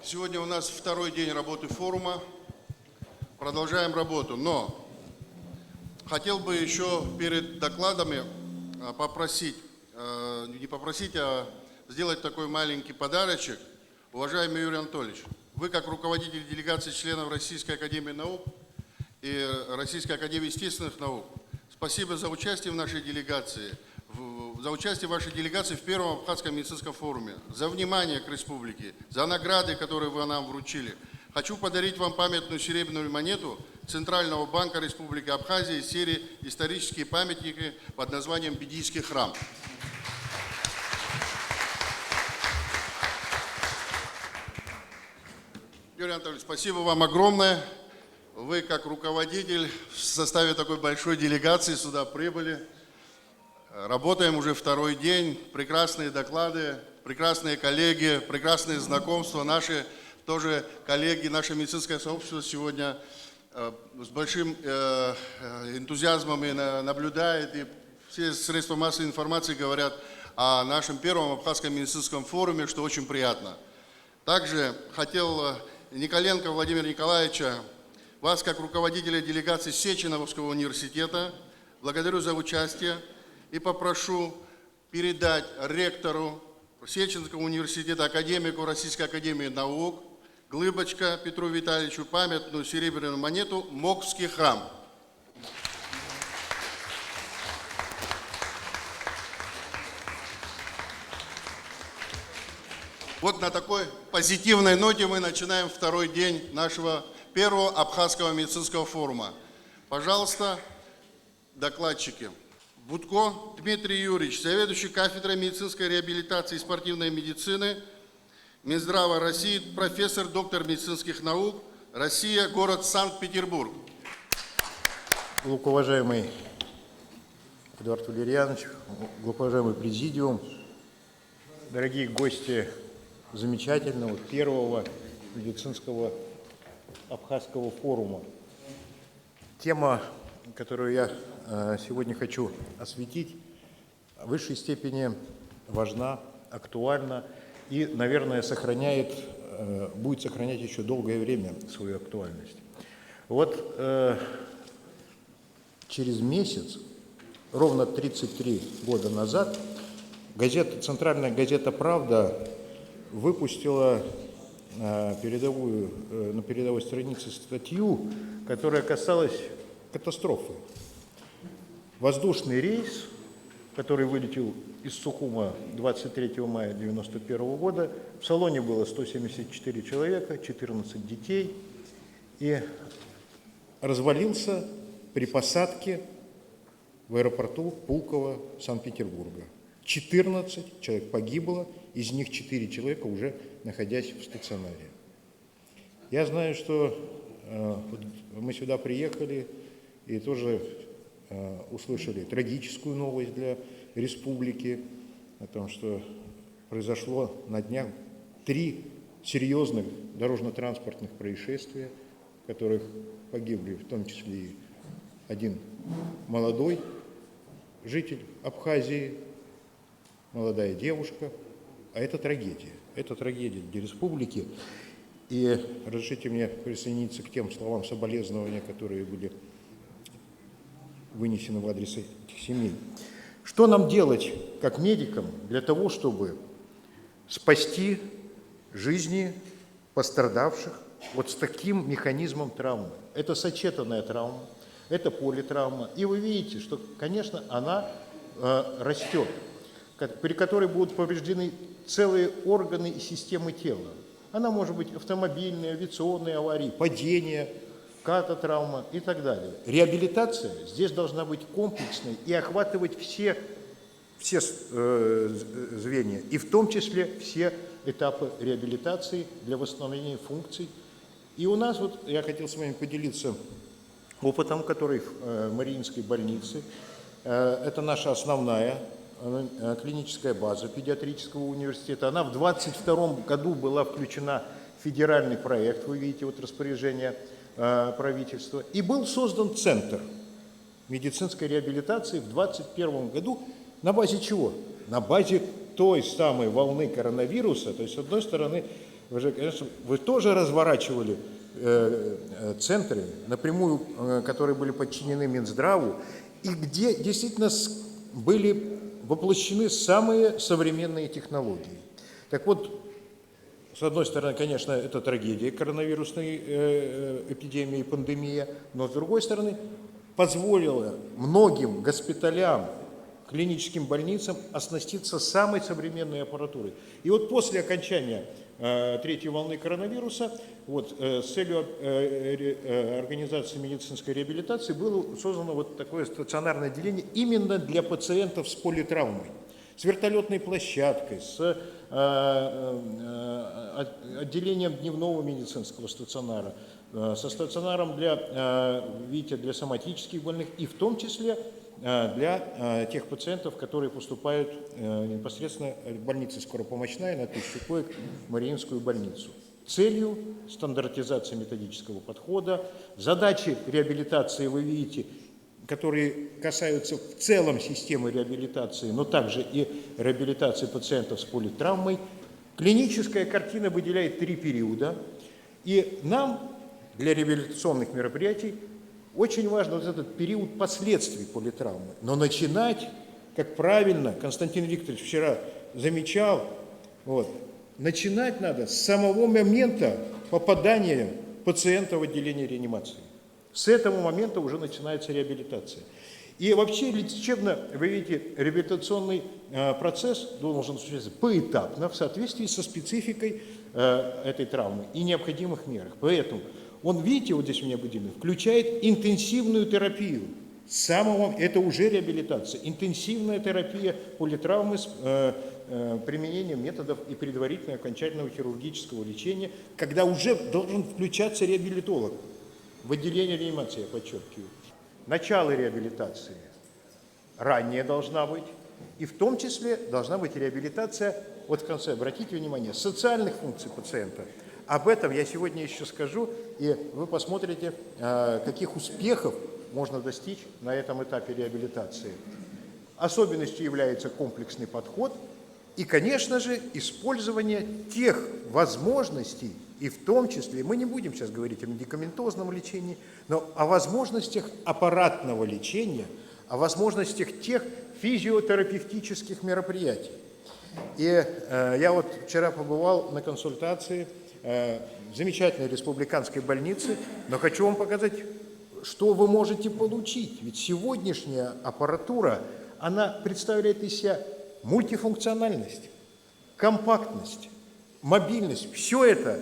Сегодня у нас второй день работы форума. Продолжаем работу. Но хотел бы еще перед докладами попросить, не попросить, а сделать такой маленький подарочек. Уважаемый Юрий Анатольевич, вы как руководитель делегации членов Российской академии наук и Российской академии естественных наук, спасибо за участие в нашей делегации, за участие вашей делегации в первом Абхазском медицинском форуме, за внимание к республике, за награды, которые вы нам вручили. Хочу подарить вам памятную серебряную монету Центрального банка Республики Абхазия из серии «Исторические памятники» под названием «Бедийский храм». Юрий Анатольевич, спасибо вам огромное. Вы, как руководитель, в составе такой большой делегации сюда прибыли. Работаем уже второй день. Прекрасные доклады, прекрасные коллеги, прекрасные знакомства. Наши тоже коллеги, наше медицинское сообщество сегодня с большим энтузиазмом наблюдает. И все средства массовой информации говорят о нашем первом Абхазском медицинском форуме, что очень приятно. Также хотел Николенко Владимира Николаевича, вас, как руководителя делегации Сеченовского университета, благодарю за участие и попрошу передать ректору Сеченовского университета, академику Российской академии наук Глыбочко Петру Витальевичу памятную серебряную монету «Мокский храм». Вот на такой позитивной ноте мы начинаем второй день нашего первого Абхазского медицинского форума. Пожалуйста, докладчики. Будко Дмитрий Юрьевич, заведующий кафедрой медицинской реабилитации и спортивной медицины Минздрава России, профессор, доктор медицинских наук, Россия, город Санкт-Петербург. Глубоковажаемый Эдуард Валерьянович, глубоковажаемый президиум, дорогие гости замечательного первого медицинского Абхазского форума. Тема, которую я сегодня хочу осветить, в высшей степени важна, актуальна и, наверное, будет сохранять еще долгое время свою актуальность. Вот через месяц, ровно 33 года назад, центральная газета «Правда» выпустила на передовой странице статью, которая касалась катастрофы. Воздушный рейс, который вылетел из Сухума 23 мая 1991 года, в салоне было 174 человека, 14 детей, и развалился при посадке в аэропорту Пулково Санкт-Петербурга. 14 человек погибло, из них 4 человека уже находясь в стационаре. Я знаю, что мы сюда приехали и тоже услышали трагическую новость для республики о том, что произошло на днях 3 серьезных дорожно-транспортных происшествия, в которых погибли в том числе и один молодой житель Абхазии, молодая девушка. А это трагедия. Это трагедия для республики. И разрешите мне присоединиться к тем словам соболезнования, которые были вынесены в адрес этих семей. Что нам делать, как медикам, для того, чтобы спасти жизни пострадавших вот с таким механизмом травмы? Это сочетанная травма, это политравма. И вы видите, что, конечно, она растет, при которой будут повреждены целые органы и системы тела. Она может быть автомобильной, авиационной аварии, падение, кататравма и так далее. Реабилитация здесь должна быть комплексной и охватывать все звенья, и в том числе все этапы реабилитации для восстановления функций. И у нас, вот я хотел с вами поделиться опытом, который в Мариинской больнице, это наша основная клиническая база педиатрического университета. Она в 2022 году была включена в федеральный проект, вы видите, вот распоряжение правительства. И был создан центр медицинской реабилитации в 2021 году. На базе чего? На базе той самой волны коронавируса. То есть, с одной стороны, Вы же, конечно, вы тоже разворачивали центры, напрямую, которые были подчинены Минздраву, и где действительно были воплощены самые современные технологии. Так вот, с одной стороны, конечно, это трагедия коронавирусной эпидемии, пандемия, но с другой стороны, позволила многим госпиталям, клиническим больницам оснаститься самой современной аппаратурой. И вот после окончания третьей волны коронавируса с целью организации медицинской реабилитации было создано вот такое стационарное отделение именно для пациентов с политравмой, с вертолетной площадкой, с отделением дневного медицинского стационара, со стационаром для соматических больных и в том числе для тех пациентов, которые поступают непосредственно в больнице скоропомощная на 1000 коек в Мариинскую больницу. Целью стандартизации методического подхода, задачи реабилитации, вы видите, которые касаются в целом системы реабилитации, но также и реабилитации пациентов с политравмой. Клиническая картина выделяет 3 периода, и нам для реабилитационных мероприятий очень важен вот этот период последствий политравмы. Но начинать, как правильно Константин Викторович вчера замечал, начинать надо с самого момента попадания пациента в отделение реанимации. С этого момента уже начинается реабилитация. И вообще лечебно, вы видите, реабилитационный процесс должен осуществляться поэтапно в соответствии со спецификой этой травмы и необходимых мерах. Поэтому он, видите, вот здесь у меня выделено, включает интенсивную терапию. Это уже реабилитация. Интенсивная терапия политравмы с применением методов и предварительного окончательного хирургического лечения, когда уже должен включаться реабилитолог. В отделении реанимации, я подчеркиваю. Начало реабилитации ранее должна быть, и в том числе должна быть реабилитация, вот в конце, обратите внимание, социальных функций пациента. Об этом я сегодня еще скажу, и вы посмотрите, каких успехов можно достичь на этом этапе реабилитации. Особенностью является комплексный подход и, конечно же, использование тех возможностей, и в том числе, мы не будем сейчас говорить о медикаментозном лечении, но о возможностях аппаратного лечения, о возможностях тех физиотерапевтических мероприятий. И я вот вчера побывал на консультации в замечательной республиканской больнице, но хочу вам показать, что вы можете получить. Ведь сегодняшняя аппаратура, она представляет из себя мультифункциональность, компактность, мобильность. Все это,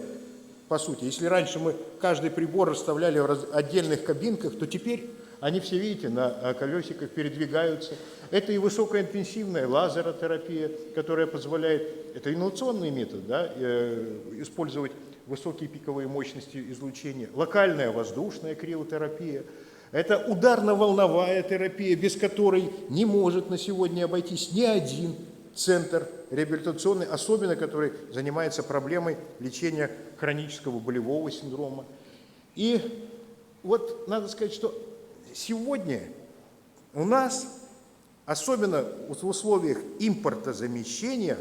по сути, если раньше мы каждый прибор расставляли в отдельных кабинках, то теперь они все, видите, на колесиках передвигаются. Это и высокоинтенсивная лазеротерапия, которая позволяет, это инновационный метод, использовать высокие пиковые мощности излучения, локальная воздушная криотерапия, это ударно-волновая терапия, без которой не может на сегодня обойтись ни один центр реабилитационный, особенно который занимается проблемой лечения хронического болевого синдрома. И вот надо сказать, что сегодня у нас, особенно в условиях импортозамещения,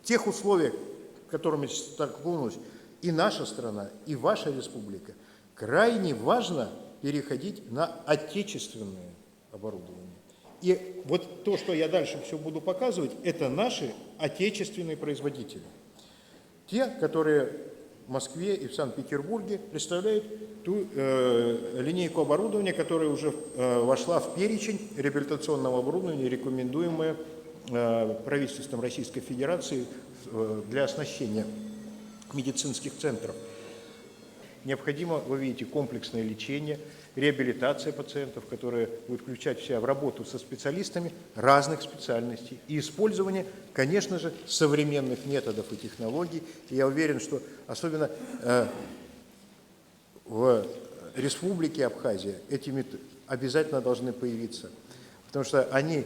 в тех условиях, с которыми столкнулась и наша страна, и ваша республика, крайне важно переходить на отечественное оборудование. И вот то, что я дальше все буду показывать, это наши отечественные производители. Те, которые в Москве и в Санкт-Петербурге представляют ту линейку оборудования, которая уже вошла в перечень реабилитационного оборудования, рекомендуемое правительством Российской Федерации для оснащения медицинских центров. Необходимо, вы видите, комплексное лечение, реабилитация пациентов, которая будет включать в себя в работу со специалистами разных специальностей и использование, конечно же, современных методов и технологий. И я уверен, что особенно в Республике Абхазия эти методы обязательно должны появиться, потому что они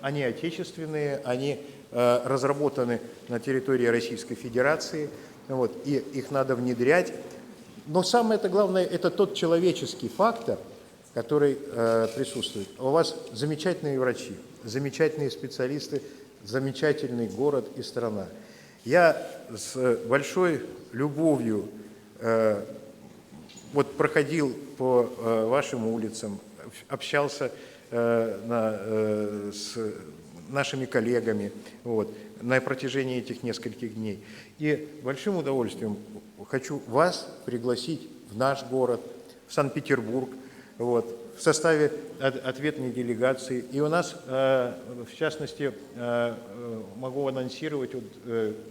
отечественные, они разработаны на территории Российской Федерации, и их надо внедрять. Но самое-то главное, это тот человеческий фактор, который присутствует. У вас замечательные врачи, замечательные специалисты, замечательный город и страна. Я с большой любовью вот проходил по вашим улицам, общался с нашими коллегами вот, на протяжении этих нескольких дней. И большим удовольствием хочу вас пригласить в наш город, в Санкт-Петербург, вот, в составе ответной делегации. И у нас, в частности, могу анонсировать, вот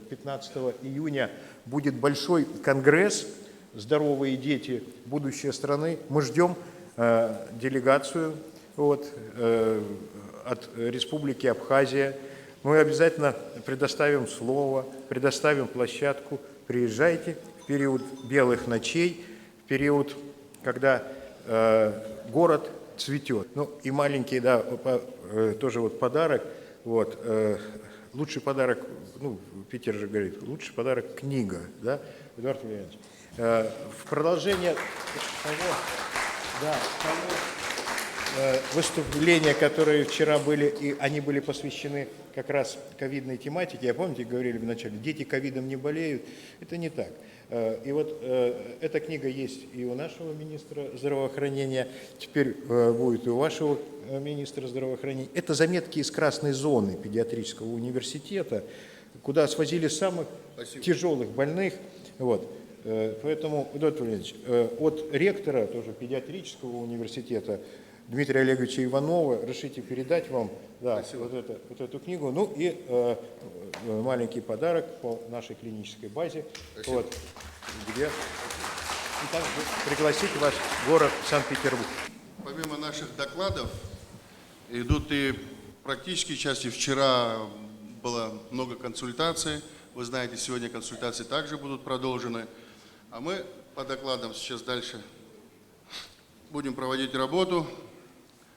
15 июня будет большой конгресс «Здоровые дети. Будущее страны». Мы ждем делегацию вот, от Республики Абхазия. Мы обязательно предоставим слово, предоставим площадку. Приезжайте в период белых ночей, в период, когда город цветет. Ну и маленький, да, тоже вот подарок. Вот, лучший подарок, ну, Питер же говорит, лучший подарок – книга, да, Эдуард Владимирович. В продолжение того выступления, которые вчера были, и они были посвящены как раз ковидной тематике. Я помните, говорили вначале, дети ковидом не болеют. Это не так. И вот эта книга есть и у нашего министра здравоохранения, теперь будет и у вашего министра здравоохранения. Это заметки из красной зоны педиатрического университета, куда свозили самых тяжелых больных. Вот. Поэтому, Эдуард Владимирович, от ректора тоже педиатрического университета Дмитрия Олеговича Иванова разрешите передать вам да, вот эту книгу. Ну и маленький подарок по нашей клинической базе, вот, где и также пригласить вас в город Санкт-Петербург. Помимо наших докладов идут и практические части. Вчера было много консультаций. Вы знаете, сегодня консультации также будут продолжены. А мы по докладам сейчас дальше будем проводить работу.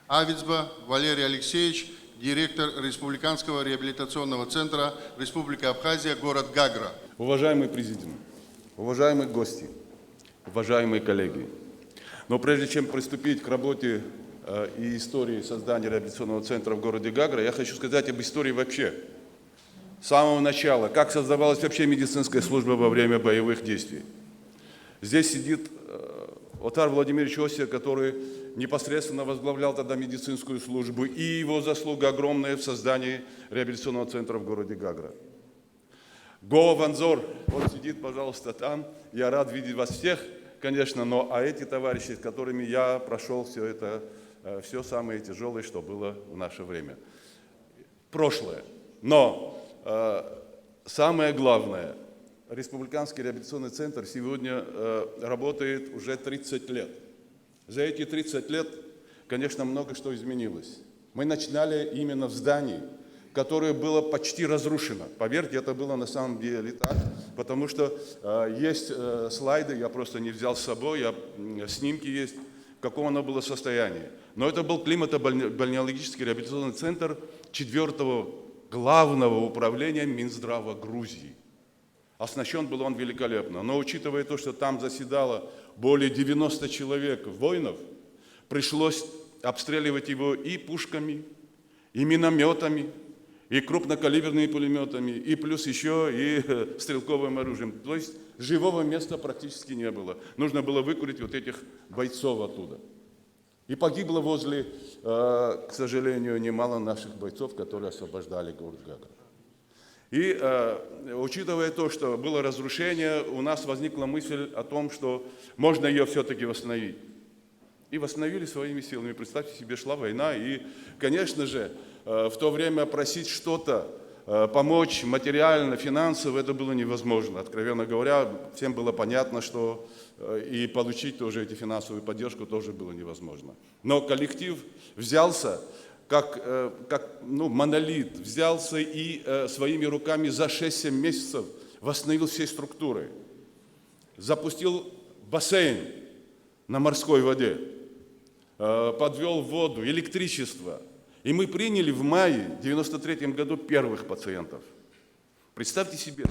Авицба Валерий Алексеевич, директор Республиканского реабилитационного центра Республика Абхазия, город Гагра. Уважаемый президент, уважаемые гости, уважаемые коллеги, но прежде чем приступить к работе и истории создания реабилитационного центра в городе Гагра, я хочу сказать об истории вообще. С самого начала, как создавалась вообще медицинская служба во время боевых действий. Здесь сидит Отар Владимирович Осия, который непосредственно возглавлял тогда медицинскую службу, и его заслуга огромная в создании реабилитационного центра в городе Гагра. Гоа Ванзор, вот сидит, пожалуйста, там. Я рад видеть вас всех, конечно, но эти товарищи, с которыми я прошел все это, все самое тяжелое, что было в наше время. Прошлое. Но самое главное, Республиканский реабилитационный центр сегодня работает уже 30 лет. За эти 30 лет, конечно, много что изменилось. Мы начинали именно в здании, которое было почти разрушено. Поверьте, это было на самом деле так, потому что есть слайды, я просто не взял с собой, снимки есть, в каком оно было состоянии. Но это был климато-бальнеологический реабилитационный центр 4-го главного управления Минздрава Грузии. Оснащен был он великолепно, но учитывая то, что там заседало более 90 человек воинов, пришлось обстреливать его и пушками, и минометами, и крупнокалиберными пулеметами, и плюс еще и стрелковым оружием. То есть живого места практически не было. Нужно было выкурить вот этих бойцов оттуда. И погибло возле, к сожалению, немало наших бойцов, которые освобождали город Гагра. И учитывая то, что было разрушение, у нас возникла мысль о том, что можно ее все-таки восстановить. И восстановили своими силами. Представьте себе, шла война, и, конечно же, в то время просить что-то, помочь материально, финансово, это было невозможно. Откровенно говоря, всем было понятно, что и получить тоже эти финансовую поддержку тоже было невозможно. Но коллектив взялся, как монолит, взялся и своими руками за 6-7 месяцев восстановил все структуры. Запустил бассейн на морской воде, подвел воду, электричество. И мы приняли в мае 1993 году первых пациентов. Представьте себе,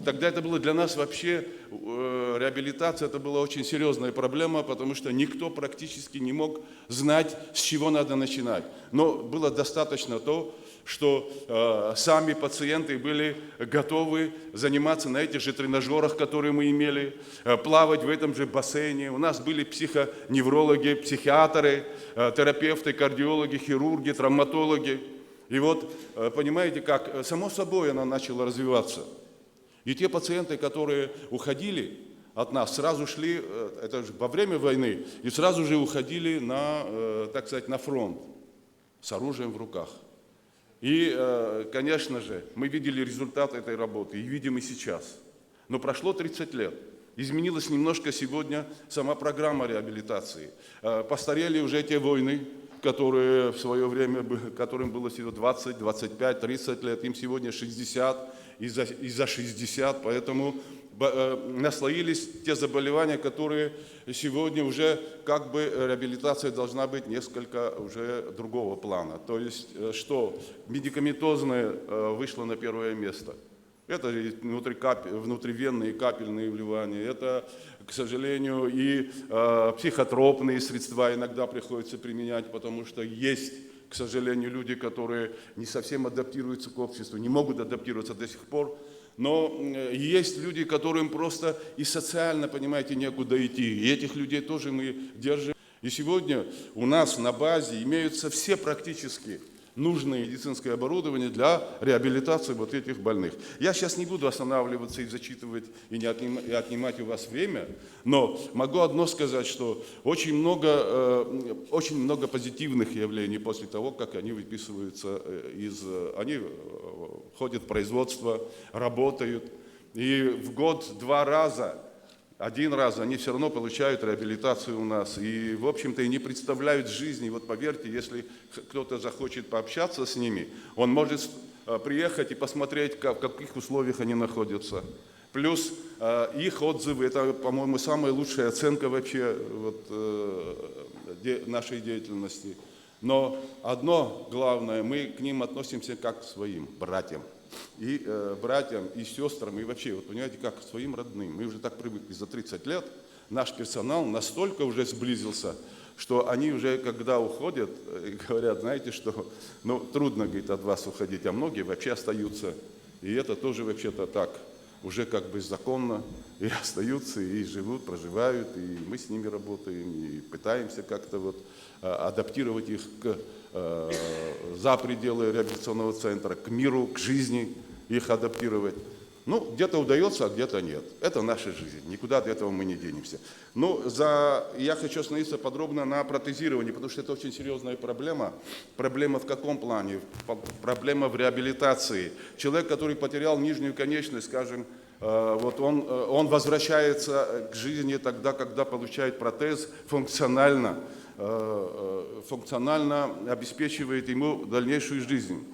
тогда это было для нас вообще, реабилитация, это была очень серьезная проблема, потому что никто практически не мог знать, с чего надо начинать. Но было достаточно то, что сами пациенты были готовы заниматься на этих же тренажерах, которые мы имели, плавать в этом же бассейне. У нас были психоневрологи, психиатры, терапевты, кардиологи, хирурги, травматологи. И вот, понимаете, как само собой она начала развиваться. И те пациенты, которые уходили от нас, сразу шли, это же во время войны, и сразу же уходили на, так сказать, на фронт с оружием в руках. И, конечно же, мы видели результат этой работы, и видим и сейчас. Но прошло 30 лет. Изменилась немножко сегодня сама программа реабилитации. Постарели уже те войны, которые в свое время, которым было всего 20, 25, 30 лет, им сегодня 60 и за 60, поэтому наслоились те заболевания, которые сегодня уже как бы реабилитация должна быть несколько уже другого плана. То есть что медикаментозное вышло на первое место. Это внутривенные капельные вливания, это, к сожалению, и психотропные средства иногда приходится применять, потому что есть, к сожалению, люди, которые не совсем адаптируются к обществу, не могут адаптироваться до сих пор. Но есть люди, которым просто и социально, понимаете, некуда идти. И этих людей тоже мы держим. И сегодня у нас на базе имеются все практически нужное медицинское оборудование для реабилитации вот этих больных. Я сейчас не буду останавливаться и зачитывать, и не отнимать у вас время, но могу одно сказать, что очень много позитивных явлений после того, как они выписываются они ходят в производство, работают, и в год 2 раза, 1 раз они все равно получают реабилитацию у нас и, в общем-то, и не представляют жизни. Вот поверьте, если кто-то захочет пообщаться с ними, он может приехать и посмотреть, в каких условиях они находятся. Плюс их отзывы, это, по-моему, самая лучшая оценка вообще нашей деятельности. Но одно главное, мы к ним относимся как к своим братьям. И братьям, и сестрам, и вообще, вот понимаете, как к своим родным. Мы уже так привыкли за 30 лет, наш персонал настолько уже сблизился, что они уже, когда уходят, говорят, знаете что, ну, трудно, говорит, от вас уходить, а многие вообще остаются. И это тоже вообще-то так, уже как бы законно, и остаются, и живут, проживают, и мы с ними работаем, и пытаемся как-то вот адаптировать их за пределы реабилитационного центра, к миру, к жизни их адаптировать. Ну, где-то удается, а где-то нет. Это наша жизнь, никуда от этого мы не денемся. Ну, я хочу остановиться подробно на протезировании, потому что это очень серьезная проблема. Проблема в каком плане? Проблема в реабилитации. Человек, который потерял нижнюю конечность, скажем, вот он возвращается к жизни тогда, когда получает протез функционально обеспечивает ему дальнейшую жизнь.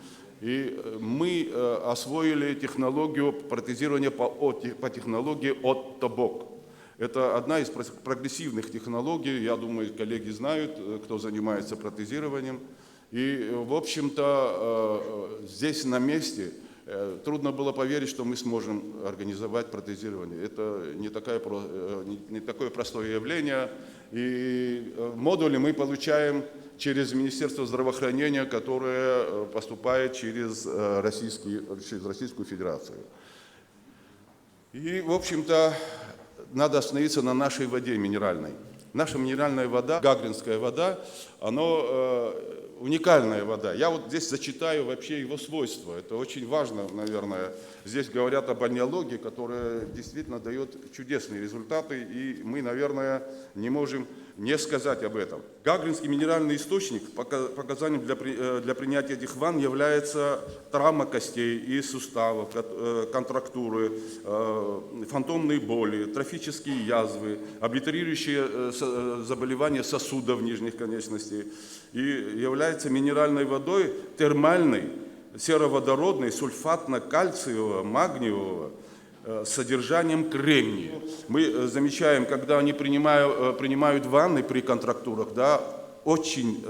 И мы освоили технологию протезирования по технологии Otto-Bock. Это одна из прогрессивных технологий, я думаю, коллеги знают, кто занимается протезированием. И, в общем-то, здесь на месте трудно было поверить, что мы сможем организовать протезирование. Это не такое простое явление. И модули мы получаем через Министерство здравоохранения, которое поступает через Российскую Федерацию. И, в общем-то, надо остановиться на нашей воде минеральной. Наша минеральная вода, гагринская вода, она уникальная вода. Я вот здесь зачитаю вообще его свойства. Это очень важно, наверное. Здесь говорят об анеологии, которая действительно дает чудесные результаты, и мы, наверное, не можем не сказать об этом. Гагринский минеральный источник показанием для принятия этих ванн является травма костей и суставов, контрактуры, фантомные боли, трофические язвы, облитерирующие заболевания сосудов нижних конечностей. И является минеральной водой термальной, сероводородной, сульфатно-кальциевого, магниевого, с содержанием кремния. Мы замечаем, когда они принимают ванны при контрактурах, да, очень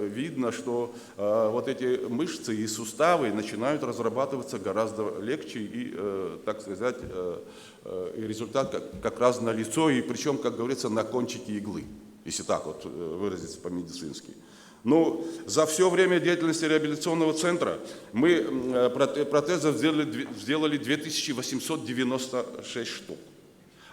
видно, что вот эти мышцы и суставы начинают разрабатываться гораздо легче, и, так сказать, и результат как раз налицо, и причем, как говорится, на кончике иглы, если так вот выразиться по-медицински. Но за все время деятельности реабилитационного центра мы протезов сделали 2896 штук,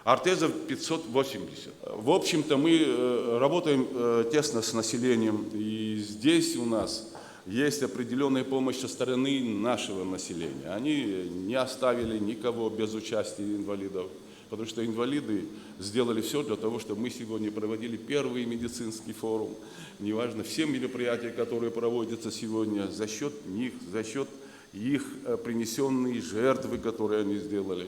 ортезов 580. В общем-то, мы работаем тесно с населением, и здесь у нас есть определенная помощь со стороны нашего населения. Они не оставили никого без участия инвалидов, потому что инвалиды сделали все для того, чтобы мы сегодня проводили первый медицинский форум. Неважно, все мероприятия, которые проводятся сегодня, за счет них, за счет их принесенные жертвы, которые они сделали.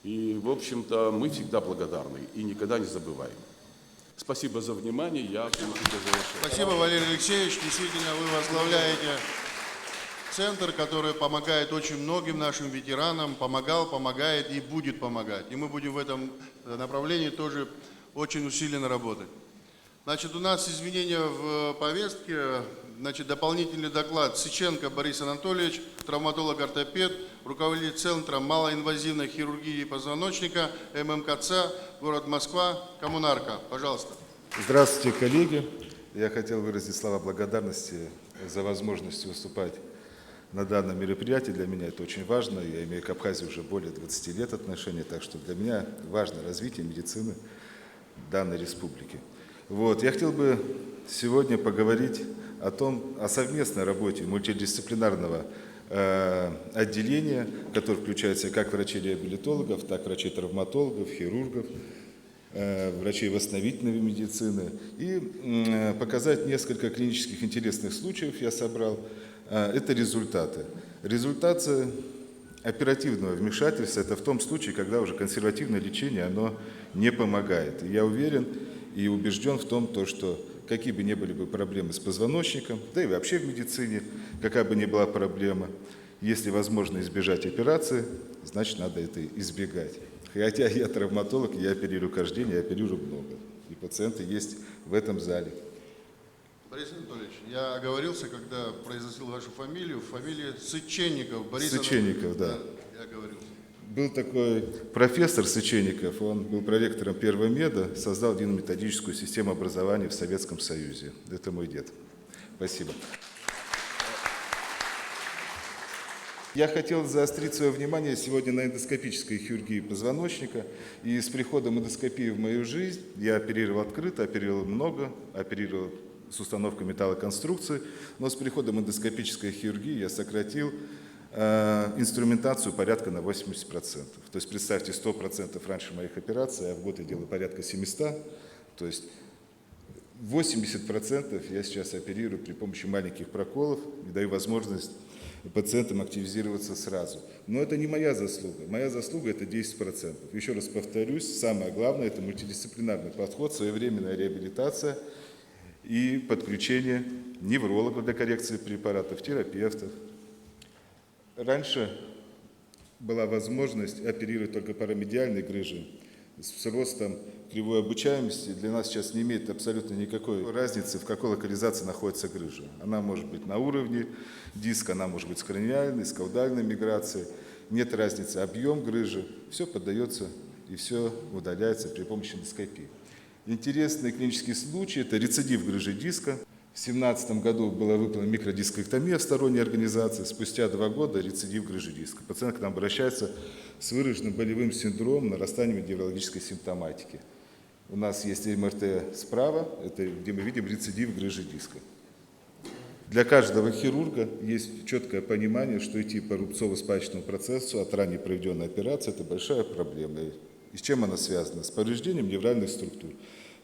И, в общем-то, мы всегда благодарны и никогда не забываем. Спасибо за внимание. Спасибо, Валерий Алексеевич. Действительно, вы возглавляете центр, который помогает очень многим нашим ветеранам, помогал, помогает и будет помогать. И мы будем в этом направлении тоже очень усиленно работать. Значит, у нас изменения в повестке. Значит, дополнительный доклад. Сыченко Борис Анатольевич, травматолог-ортопед, руководитель Центра малоинвазивной хирургии позвоночника, ММКЦ, город Москва, коммунарка. Пожалуйста. Здравствуйте, коллеги. Я хотел выразить слова благодарности за возможность выступать на данном мероприятии. Для меня это очень важно. Я имею к Абхазии уже более 20 лет отношения, так что для меня важно развитие медицины данной республики. Я хотел бы сегодня поговорить о совместной работе мультидисциплинарного отделения, которое включает в себя как врачей-реабилитологов, так и врачей-травматологов, хирургов, врачей восстановительной медицины, и показать несколько клинических интересных случаев я собрал. Это результаты. Результаты оперативного вмешательства – это в том случае, когда уже консервативное лечение оно не помогает. И я уверен и убежден в том, что какие бы ни были бы проблемы с позвоночником, да и вообще в медицине, какая бы ни была проблема, если возможно избежать операции, значит надо это избегать. Хотя я травматолог, я оперирую каждый день, я оперирую много. И пациенты есть в этом зале. Борис Анатольевич, я оговорился, когда произносил вашу фамилию. Фамилия Сыченников. Борис Сыченников, да. Я оговорился. Был такой профессор Сыченников, он был проректором первого меда, создал единую методическую систему образования в Советском Союзе. Это мой дед. Спасибо. Я хотел заострить свое внимание сегодня на эндоскопической хирургии позвоночника. И с приходом эндоскопии в мою жизнь я оперировал открыто, оперировал много, оперировал с установкой металлоконструкции, но с приходом эндоскопической хирургии я сократил инструментацию порядка на 80%. То есть представьте, 100% раньше моих операций, а в год я делаю порядка 700, то есть 80% я сейчас оперирую при помощи маленьких проколов и даю возможность пациентам активизироваться сразу. Но это не моя заслуга. Моя заслуга – это 10%. Еще раз повторюсь, самое главное – это мультидисциплинарный подход, своевременная реабилитация и подключение неврологов для коррекции препаратов, терапевтов. Раньше была возможность оперировать только парамедиальной грыжей. С ростом кривой обучаемости для нас сейчас не имеет абсолютно никакой разницы, в какой локализации находится грыжа. Она может быть на уровне диска, она может быть с краниальной, с каудальной миграцией. Нет разницы, объем грыжи, все поддается и все удаляется при помощи эндоскопии. Интересный клинический случай – это рецидив грыжи диска. В 2017 году была выполнена микродискэктомия в сторонней организации. Спустя 2 года рецидив грыжи диска. Пациент к нам обращается с выраженным болевым синдромом, нарастанием неврологической симптоматики. У нас есть МРТ справа, это где мы видим рецидив грыжи диска. Для каждого хирурга есть четкое понимание, что идти по рубцово-спаечному процессу от ранее проведенной операции – это большая проблема. И с чем она связана? С повреждением невральных структур.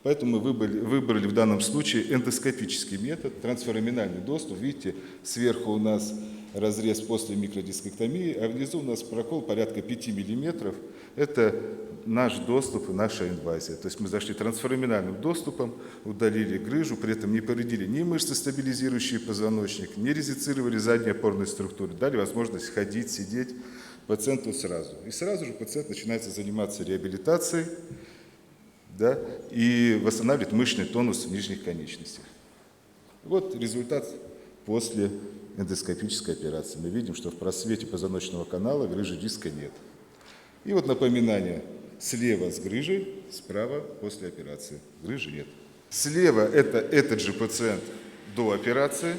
Поэтому мы выбрали в данном случае эндоскопический метод, трансфораминальный доступ. Видите, сверху у нас разрез после микродискэктомии, а внизу у нас прокол порядка 5 мм. Это наш доступ и наша инвазия. То есть мы зашли трансфораминальным доступом, удалили грыжу, при этом не повредили ни мышцы, стабилизирующие позвоночник, не резицировали задние опорные структуры, дали возможность ходить, сидеть пациенту сразу. И сразу же пациент начинает заниматься реабилитацией, да, и восстанавливает мышечный тонус в нижних конечностях. Вот результат после эндоскопической операции. Мы видим, что в просвете позвоночного канала грыжи диска нет. И вот напоминание. Слева с грыжей, справа после операции. Грыжи нет. Слева это этот же пациент до операции.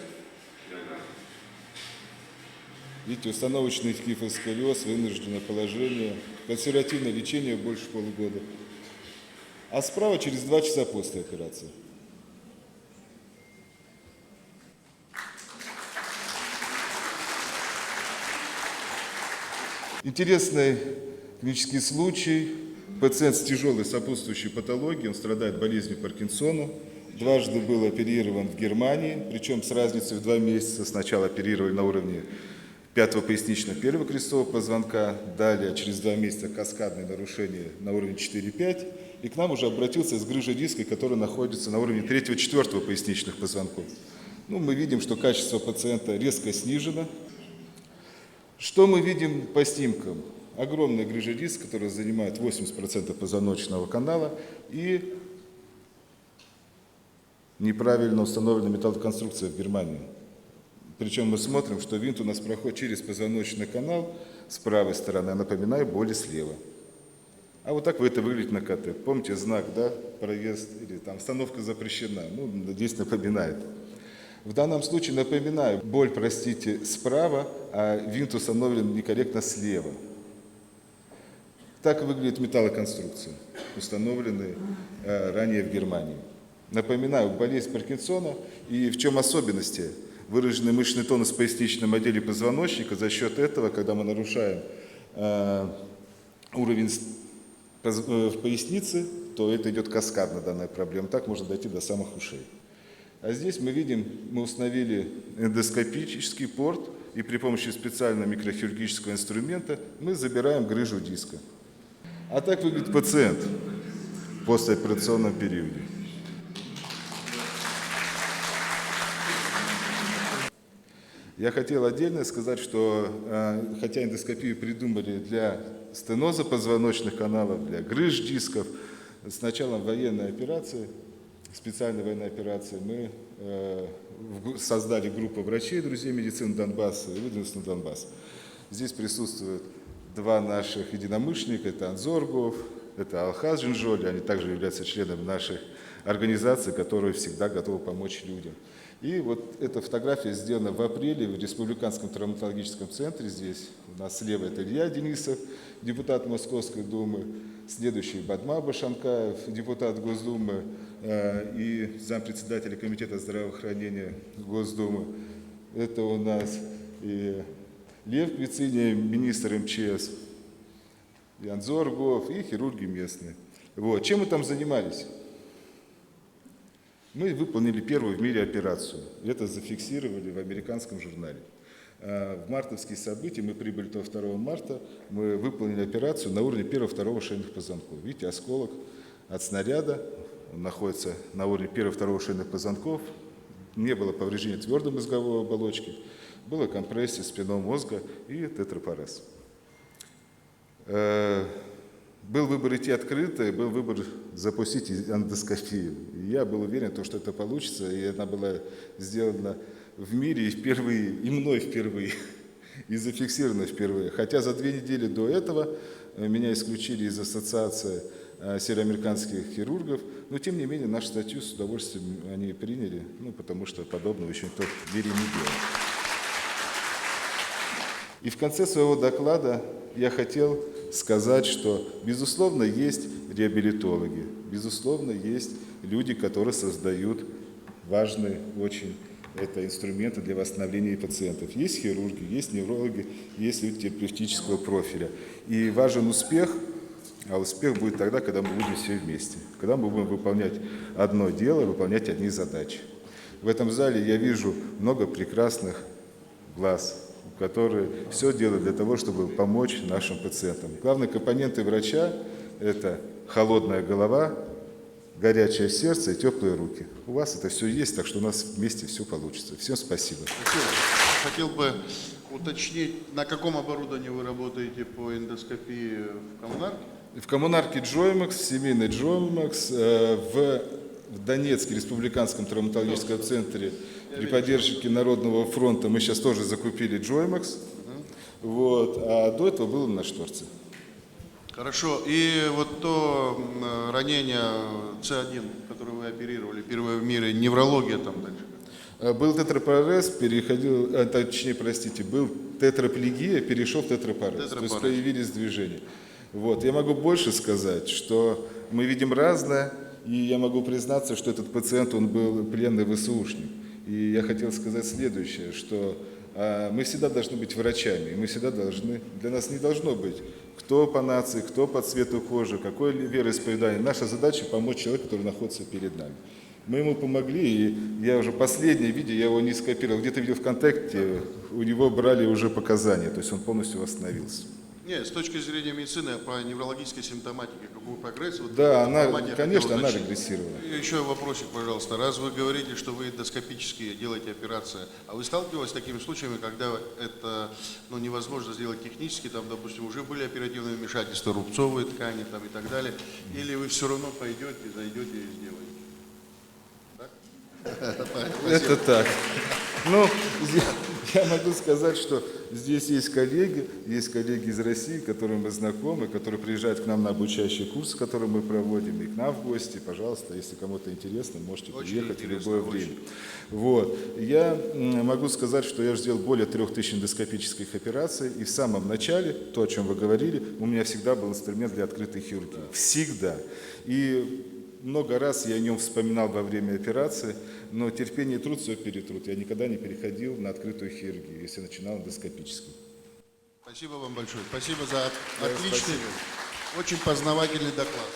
Видите, установочный кифосколиоз, вынужденное положение, консервативное лечение больше полугода. А справа через 2 часа после операции. Интересный клинический случай. Пациент с тяжелой сопутствующей патологией, он страдает болезнью Паркинсона. Дважды был оперирован в Германии, причем с разницей в 2 месяца. Сначала оперировали на уровне 5-го поясничного 1-го крестового позвонка, далее через 2 месяца каскадные нарушения на уровне 4-5, и к нам уже обратился с грыжей диска, которая находится на уровне 3-го 4-го поясничных позвонков. Ну, мы видим, что качество пациента резко снижено. Что мы видим по снимкам? Огромная грыжа диска, которая занимает 80% позвоночного канала, и неправильно установлена металлоконструкция в Германии. Причем мы смотрим, что винт у нас проходит через позвоночный канал с правой стороны, а напоминаю, боли слева. А вот так это выглядит на КТ. Помните знак, да, проезд или там остановка запрещена? Ну, здесь напоминает. В данном случае, напоминаю, боль, простите, справа, а винт установлен некорректно слева. Так выглядит металлоконструкция, установленная ранее в Германии. Напоминаю, болезнь Паркинсона, и в чем особенности? Выраженный мышечный тонус в поясничном отделе позвоночника. За счет этого, когда мы нарушаем уровень в пояснице, то это идет каскадно, данная проблема. Так можно дойти до самых ушей. А здесь мы видим, мы установили эндоскопический порт, и при помощи специального микрохирургического инструмента мы забираем грыжу диска. А так выглядит пациент в послеоперационном периоде. Я хотел отдельно сказать, что хотя эндоскопию придумали для стеноза позвоночных каналов, для грыж дисков, с началом военной операции, специальной военной операции, мы создали группу врачей, друзей медицины Донбасса, и выдвинулись на Донбасс. Здесь присутствуют 2 наших единомышленника, это Анзоргов, это Алхаз Жинжоли, они также являются членами нашей организации, которая всегда готова помочь людям. И вот эта фотография сделана в апреле в Республиканском травматологическом центре. Здесь у нас слева это Илья Денисов, депутат Московской думы, следующий Бадма Башанкаев, депутат Госдумы и зампредседателя комитета здравоохранения Госдумы. Это у нас и Лев Квициния, министр МЧС, и Анзоргов, и хирурги местные. Вот. Чем мы там занимались? Мы выполнили первую в мире операцию. Это зафиксировали в американском журнале. В мартовские события, мы прибыли 2 марта, мы выполнили операцию на уровне 1-2 шейных позвонков. Видите, осколок от снаряда, он находится на уровне 1-2 шейных позвонков. Не было повреждения твердой мозговой оболочки, была компрессия спинного мозга и тетрапорез. Был выбор идти открыто, был выбор запустить эндоскопию. И я был уверен, что это получится, и она была сделана в мире и впервые, и мной впервые, и зафиксирована впервые. Хотя за 2 недели до этого меня исключили из ассоциации североамериканских хирургов, но тем не менее нашу статью с удовольствием они приняли, потому что подобного еще никто в мире не делал. И в конце своего доклада я хотел сказать, что, безусловно, есть реабилитологи, безусловно, есть люди, которые создают важные очень инструменты для восстановления пациентов. Есть хирурги, есть неврологи, есть люди терапевтического профиля. И важен успех, а успех будет тогда, когда мы будем все вместе, когда мы будем выполнять одно дело, выполнять одни задачи. В этом зале я вижу много прекрасных глаз, которые все делают для того, чтобы помочь нашим пациентам. Главные компоненты врача – это холодная голова, горячее сердце и теплые руки. У вас это все есть, так что у нас вместе все получится. Всем спасибо. Хотел бы уточнить, на каком оборудовании вы работаете по эндоскопии в коммунарке? В коммунарке Joymax, в семейной Joymax, в Донецком республиканском травматологическом центре при поддержке Народного фронта мы сейчас тоже закупили Joymax, а до этого было на Шторце. Хорошо. И вот то ранение С1, которое вы оперировали, первое в мире, неврология там дальше? Был тетрапарез, переходил, точнее, простите, был тетраплегия, перешел в тетрапарез. То есть появились движения. Вот. Я могу больше сказать, что мы видим разное, и я могу признаться, что этот пациент, он был пленный ВСУшник. И я хотел сказать следующее, что мы всегда должны быть врачами, мы всегда должны, для нас не должно быть, кто по нации, кто по цвету кожи, какое вероисповедание. Наша задача помочь человеку, который находится перед нами. Мы ему помогли, и я уже последнее видео, я его не скопировал, где-то видел ВКонтакте, у него брали уже показания, то есть он полностью восстановился. Нет, с точки зрения медицины, по неврологической симптоматике, какой прогресс? Вот Да, она, формате конечно, она уточнить. регрессировала. Еще вопросик, пожалуйста. Раз вы говорите, что вы эндоскопически делаете операции, а вы сталкивались с такими случаями, когда это невозможно сделать технически, там, допустим, уже были оперативные вмешательства, рубцовые ткани там, и так далее, или вы все равно пойдете, зайдете и сделаете? Так? Это так. Ну, я могу сказать, что здесь есть коллеги из России, которым мы знакомы, которые приезжают к нам на обучающий курс, который мы проводим, и к нам в гости. Пожалуйста, если кому-то интересно, можете приехать в любое время. Вот. Я могу сказать, что я сделал более 3000 эндоскопических операций, и в самом начале, то, о чем вы говорили, у меня всегда был инструмент для открытой хирургии. Всегда. И много раз я о нем вспоминал во время операции, но терпение и труд все перетрут. Я никогда не переходил на открытую хирургию, если начинал эндоскопически. Спасибо вам большое. Спасибо за отличный, очень познавательный доклад.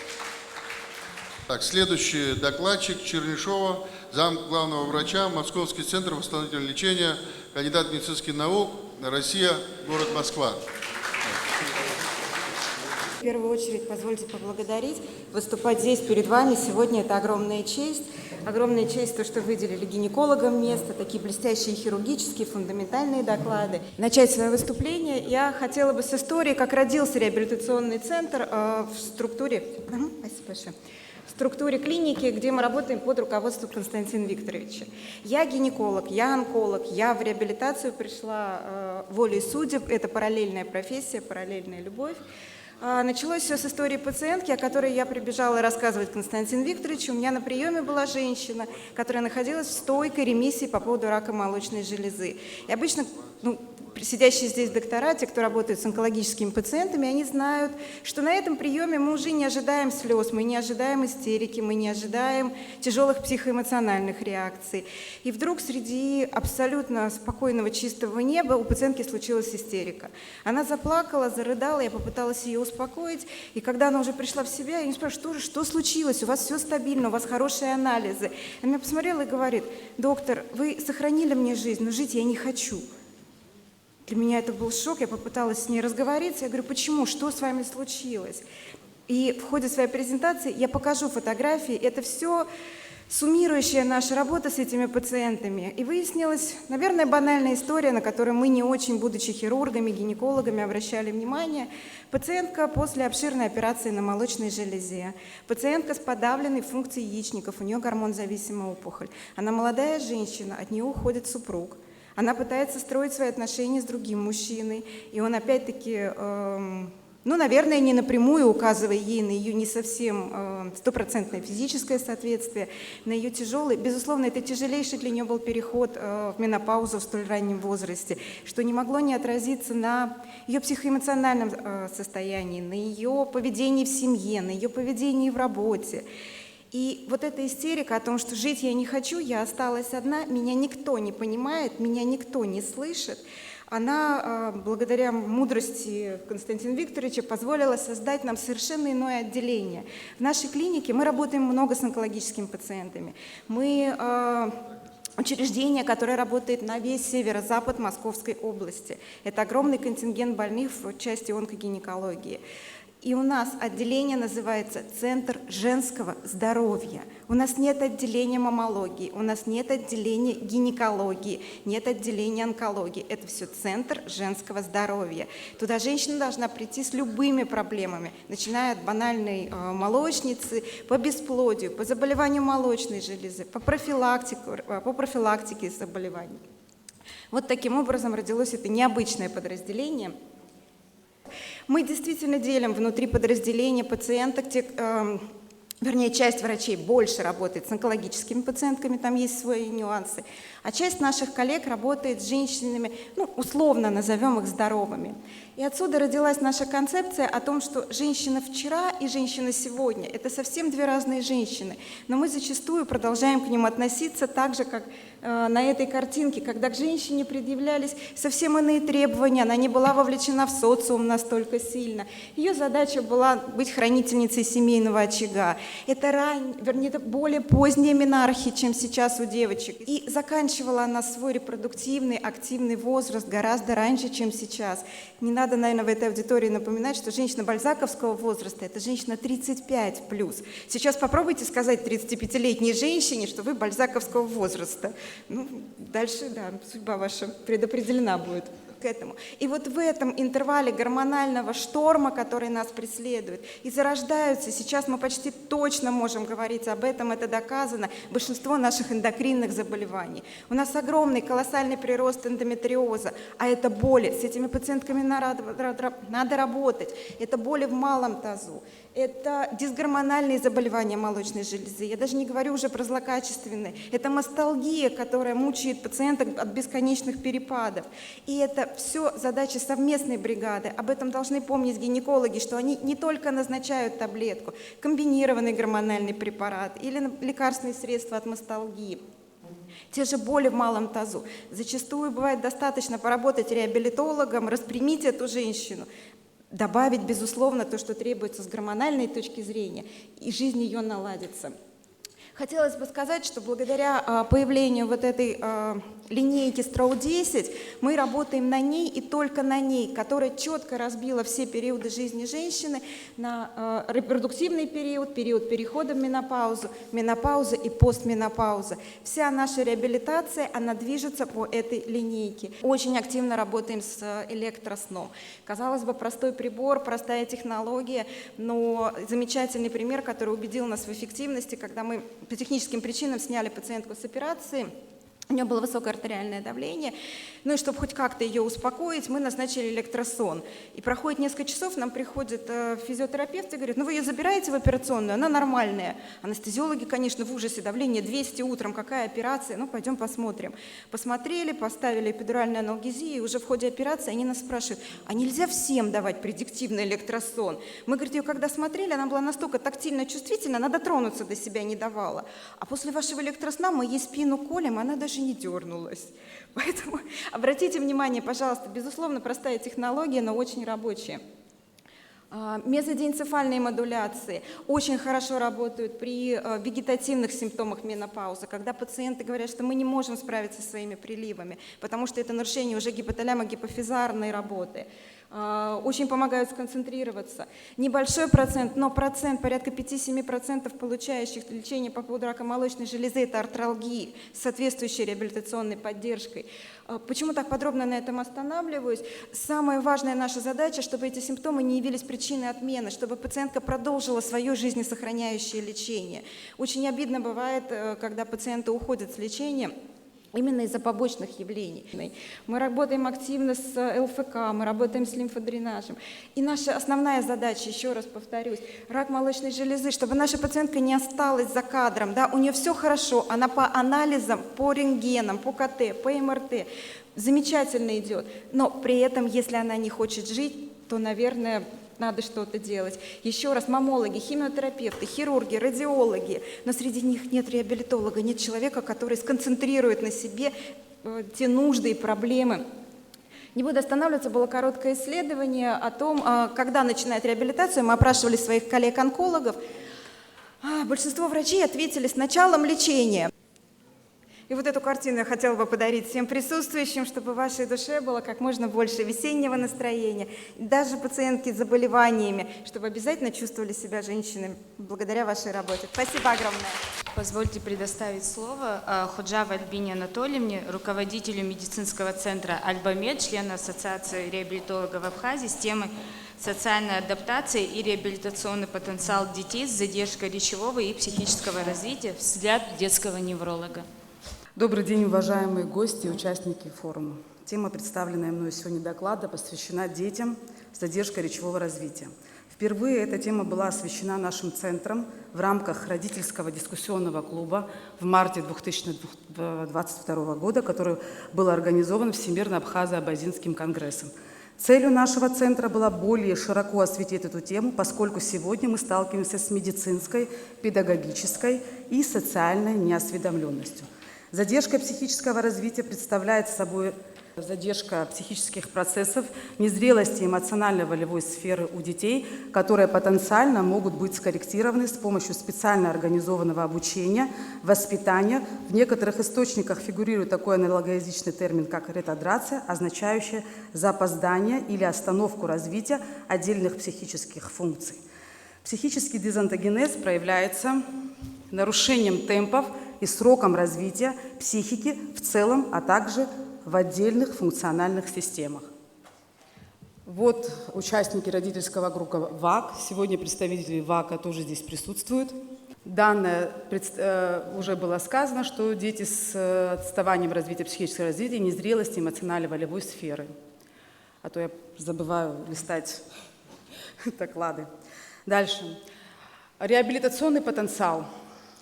Так, следующий докладчик Чернышова, зам главного врача, Московский центр восстановительного лечения, кандидат медицинских наук, Россия, город Москва. В первую очередь, позвольте поблагодарить. Выступать здесь перед вами сегодня – это огромная честь. Огромная честь то, что выделили гинекологам место, такие блестящие хирургические, фундаментальные доклады. Начать свое выступление я хотела бы с истории, как родился реабилитационный центр в структуре, спасибо большое, в структуре клиники, где мы работаем под руководством Константина Викторовича. Я гинеколог, я онколог, я в реабилитацию пришла волей судеб, это параллельная профессия, параллельная любовь. Началось все с истории пациентки, о которой я прибежала рассказывать Константину Викторовичу. У меня на приеме была женщина, которая находилась в стойкой ремиссии по поводу рака молочной железы. И обычно сидящие здесь доктора, те, кто работает с онкологическими пациентами, они знают, что на этом приеме мы уже не ожидаем слез, мы не ожидаем истерики, мы не ожидаем тяжелых психоэмоциональных реакций. И вдруг среди абсолютно спокойного чистого неба у пациентки случилась истерика. Она заплакала, зарыдала, я попыталась ее успокоить, и когда она уже пришла в себя, я не спрашиваю, что случилось, у вас все стабильно, у вас хорошие анализы. Она меня посмотрела и говорит: доктор, вы сохранили мне жизнь, но жить я не хочу. Для меня это был шок, я попыталась с ней разговориться, я говорю: почему, что с вами случилось? И в ходе своей презентации я покажу фотографии, это все суммирующая наша работа с этими пациентами. И выяснилась, наверное, банальная история, на которую мы не очень, будучи хирургами, гинекологами, обращали внимание. Пациентка после обширной операции на молочной железе, пациентка с подавленной функцией яичников, у нее гормонзависимая опухоль. Она молодая женщина, от нее уходит супруг. Она пытается строить свои отношения с другим мужчиной, и он опять-таки, наверное, не напрямую указывая ей на ее не совсем стопроцентное физическое соответствие, на ее тяжелый, безусловно, это тяжелейший для нее был переход в менопаузу в столь раннем возрасте, что не могло не отразиться на ее психоэмоциональном состоянии, на ее поведении в семье, на ее поведении в работе. И вот эта истерика о том, что жить я не хочу, я осталась одна, меня никто не понимает, меня никто не слышит, она, благодаря мудрости Константина Викторовича, позволила создать нам совершенно иное отделение. В нашей клинике мы работаем много с онкологическими пациентами. Мы учреждение, которое работает на весь северо-запад Московской области. Это огромный контингент больных в части онкогинекологии. И у нас отделение называется «Центр женского здоровья». У нас нет отделения маммологии, у нас нет отделения гинекологии, нет отделения онкологии. Это все Центр женского здоровья. Туда женщина должна прийти с любыми проблемами, начиная от банальной молочницы, по бесплодию, по заболеванию молочной железы, по профилактике заболеваний. Вот таким образом родилось это необычное подразделение. Мы действительно делим внутри подразделения пациенток, часть врачей больше работает с онкологическими пациентками, там есть свои нюансы, А часть наших коллег работает с женщинами, ну, условно назовем их здоровыми. И отсюда родилась наша концепция о том, что женщина вчера и женщина сегодня – это совсем две разные женщины. Но мы зачастую продолжаем к ним относиться так же, как на этой картинке, когда к женщине предъявлялись совсем иные требования, она не была вовлечена в социум настолько сильно. Ее задача была быть хранительницей семейного очага. Это более поздние менархи, чем сейчас у девочек. И заканчивала она свой репродуктивный, активный возраст гораздо раньше, чем сейчас. Не надо, наверное, в этой аудитории напоминать, что женщина бальзаковского возраста – это женщина 35+. Сейчас попробуйте сказать 35-летней женщине, что вы бальзаковского возраста. Ну, дальше, да, судьба ваша предопределена будет к этому. И вот в этом интервале гормонального шторма, который нас преследует, и зарождаются, сейчас мы почти точно можем говорить об этом, это доказано, большинство наших эндокринных заболеваний. У нас огромный, колоссальный прирост эндометриоза, а это боли. С этими пациентками надо работать. Это боли в малом тазу. Это дисгормональные заболевания молочной железы. Я даже не говорю уже про злокачественные. Это масталгия, которая мучает пациенток от бесконечных перепадов. И это все задача совместной бригады. Об этом должны помнить гинекологи, что они не только назначают таблетку, комбинированный гормональный препарат или лекарственные средства от масталгии. Те же боли в малом тазу. Зачастую бывает достаточно поработать реабилитологом, распрямить эту женщину, добавить, безусловно, то, что требуется с гормональной точки зрения, и жизнь ее наладится. Хотелось бы сказать, что благодаря появлению вот этой линейки Страу-10 мы работаем на ней и только на ней, которая четко разбила все периоды жизни женщины на репродуктивный период, период перехода в менопаузу, менопауза и постменопауза. Вся наша реабилитация, она движется по этой линейке. Очень активно работаем с электросном. Казалось бы, простой прибор, простая технология, но замечательный пример, который убедил нас в эффективности, когда мы по техническим причинам сняли пациентку с операции. У нее было высокое артериальное давление. Ну и чтобы хоть как-то ее успокоить, мы назначили электросон. И проходит несколько часов, нам приходит физиотерапевт и говорит: ну вы ее забираете в операционную, она нормальная. Анестезиологи, конечно, в ужасе, давление 200 утром, какая операция? Ну пойдем посмотрим. Посмотрели, поставили эпидуральную аналгезию, и уже в ходе операции они нас спрашивают: а нельзя всем давать предиктивный электросон? Мы, говорит, ее когда смотрели, она была настолько тактильно чувствительна, она дотронуться до себя не давала. А после вашего электросна мы ей спину колем, она даже не дернулась. Поэтому обратите внимание, пожалуйста, безусловно, простая технология, но очень рабочая. Мезодиэнцефальные модуляции очень хорошо работают при вегетативных симптомах менопаузы, когда пациенты говорят, что мы не можем справиться со своими приливами, потому что это нарушение уже гипоталямо-гипофизарной работы. Очень помогают сконцентрироваться. Небольшой процент, но процент, порядка 5-7% получающих лечение по поводу рака молочной железы – это артралгии с соответствующей реабилитационной поддержкой. Почему так подробно на этом останавливаюсь? Самая важная наша задача, чтобы эти симптомы не явились причиной отмены, чтобы пациентка продолжила свое жизнесохраняющее лечение. Очень обидно бывает, когда пациенты уходят с лечения именно из-за побочных явлений. Мы работаем активно с ЛФК, мы работаем с лимфодренажем. И наша основная задача, еще раз повторюсь, рак молочной железы, чтобы наша пациентка не осталась за кадром, да, у нее все хорошо, она по анализам, по рентгенам, по КТ, по МРТ замечательно идет, но при этом, если она не хочет жить, то, наверное, надо что-то делать. Еще раз, маммологи, химиотерапевты, хирурги, радиологи, но среди них нет реабилитолога, нет человека, который сконцентрирует на себе те нужды и проблемы. Не буду останавливаться, было короткое исследование о том, когда начинает реабилитацию. Мы опрашивали своих коллег-онкологов. Большинство врачей ответили с началом лечения. И вот эту картину я хотела бы подарить всем присутствующим, чтобы в вашей душе было как можно больше весеннего настроения, даже пациентки с заболеваниями, чтобы обязательно чувствовали себя женщинами благодаря вашей работе. Спасибо огромное. Позвольте предоставить слово Ходжавой Альбине Анатольевне, руководителю медицинского центра Альбамед, члену Ассоциации реабилитологов Абхазии с темой социальной адаптации и реабилитационный потенциал детей с задержкой речевого и психического развития, взгляд детского невролога. Добрый день, уважаемые гости и участники форума. Тема, представленная мной сегодня доклада, посвящена детям с задержкой речевого развития. В Впервые эта тема была освещена нашим центром в рамках родительского дискуссионного клуба в марте 2022 года, который был организован Всемирно Абхазо-Абазинским конгрессом. Целью нашего центра было более широко осветить эту тему, поскольку сегодня мы сталкиваемся с медицинской, педагогической и социальной неосведомленностью. Задержка психического развития представляет собой задержка психических процессов, незрелости эмоционально-волевой сферы у детей, которые потенциально могут быть скорректированы с помощью специально организованного обучения, воспитания. В некоторых источниках фигурирует такой аналогоязычный термин, как ретардрация, означающая запоздание или остановку развития отдельных психических функций. Психический дезонтогенез проявляется нарушением темпов и сроком развития психики в целом, а также в отдельных функциональных системах. Вот участники родительского группы ВАК. Сегодня представители ВАКа тоже здесь присутствуют. Данное уже было сказано, что дети с отставанием развития психического развития, незрелости, эмоционально-волевой сферы. А то я забываю листать доклады. Дальше. Реабилитационный потенциал.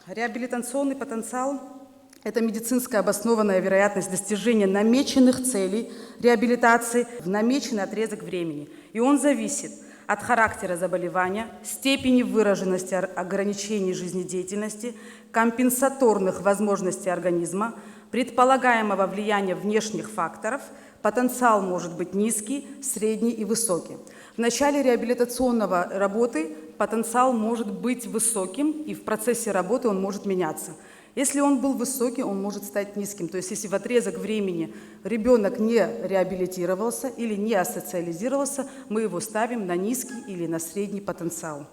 Реабилитационный потенциал – это медицинская обоснованная вероятность достижения намеченных целей реабилитации в намеченный отрезок времени. И он зависит от характера заболевания, степени выраженности ограничений жизнедеятельности, компенсаторных возможностей организма, предполагаемого влияния внешних факторов. Потенциал может быть низкий, средний и высокий. В начале реабилитационного работы потенциал может быть высоким, и в процессе работы он может меняться. Если он был высокий, он может стать низким. То есть если в отрезок времени ребенок не реабилитировался или не асоциализировался, мы его ставим на низкий или на средний потенциал.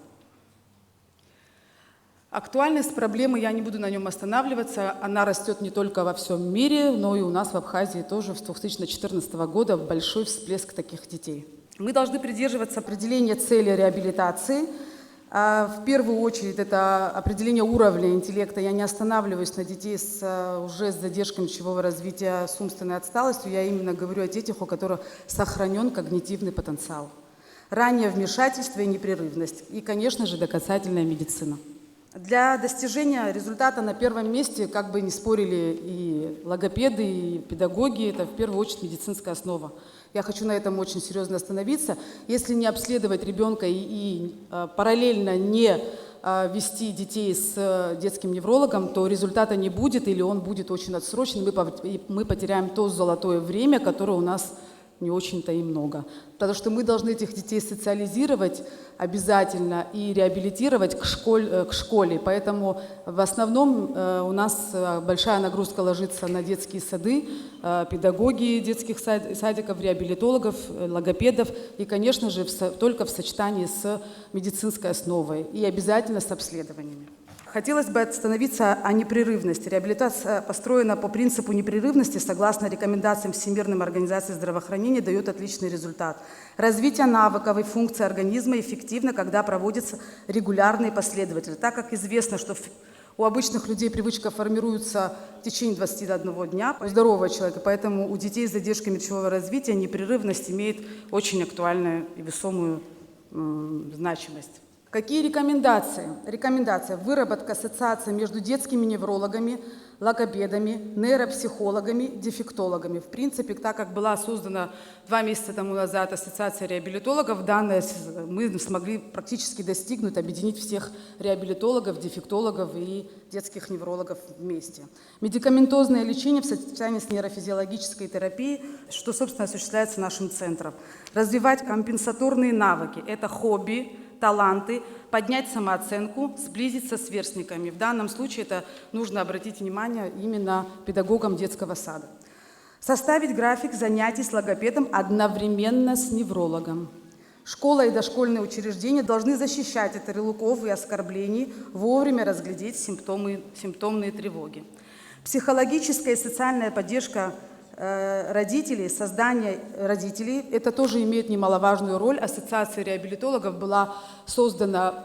Актуальность проблемы, я не буду на нем останавливаться, она растет не только во всем мире, но и у нас в Абхазии тоже с 2014 года большой всплеск таких детей. Мы должны придерживаться определения цели реабилитации. В первую очередь это определение уровня интеллекта. Я не останавливаюсь на детей уже с задержкой речевого развития, с умственной отсталостью. Я именно говорю о детях, у которых сохранен когнитивный потенциал. Раннее вмешательство и непрерывность. И, конечно же, доказательная медицина. Для достижения результата на первом месте, как бы ни спорили и логопеды, и педагоги, это в первую очередь медицинская основа. Я хочу на этом очень серьезно остановиться. Если не обследовать ребенка и параллельно не вести детей с детским неврологом, то результата не будет, или он будет очень отсрочен, и мы потеряем то золотое время, которое у нас не очень-то и много. Потому что мы должны этих детей социализировать обязательно и реабилитировать к школе. Поэтому в основном у нас большая нагрузка ложится на детские сады, педагоги детских садиков, реабилитологов, логопедов и, конечно же, только в сочетании с медицинской основой и обязательно с обследованиями. Хотелось бы остановиться о непрерывности. Реабилитация построена по принципу непрерывности, согласно рекомендациям Всемирной организации здравоохранения, дает отличный результат. Развитие навыков и функций организма эффективно, когда проводятся регулярные последовательно. Так как известно, что у обычных людей привычка формируется в течение 21 дня, у здорового человека, поэтому у детей с задержками речевого развития непрерывность имеет очень актуальную и весомую значимость. Какие рекомендации? Рекомендация: выработка ассоциации между детскими неврологами, логопедами, нейропсихологами, дефектологами. В принципе, так как была создана 2 месяца тому назад ассоциация реабилитологов, мы смогли практически достигнуть, объединить всех реабилитологов, дефектологов и детских неврологов вместе. Медикаментозное лечение в сочетании с нейрофизиологической терапией, что, собственно, осуществляется нашим центром. Развивать компенсаторные навыки – это хобби, таланты, поднять самооценку, сблизиться с сверстниками. В данном случае это нужно обратить внимание именно педагогам детского сада. Составить график занятий с логопедом одновременно с неврологом. Школа и дошкольные учреждения должны защищать от ярлыков и оскорблений, вовремя разглядеть симптомные тревоги. Психологическая и социальная поддержка родителей, создание родителей, это тоже имеет немаловажную роль. Ассоциация реабилитологов была создана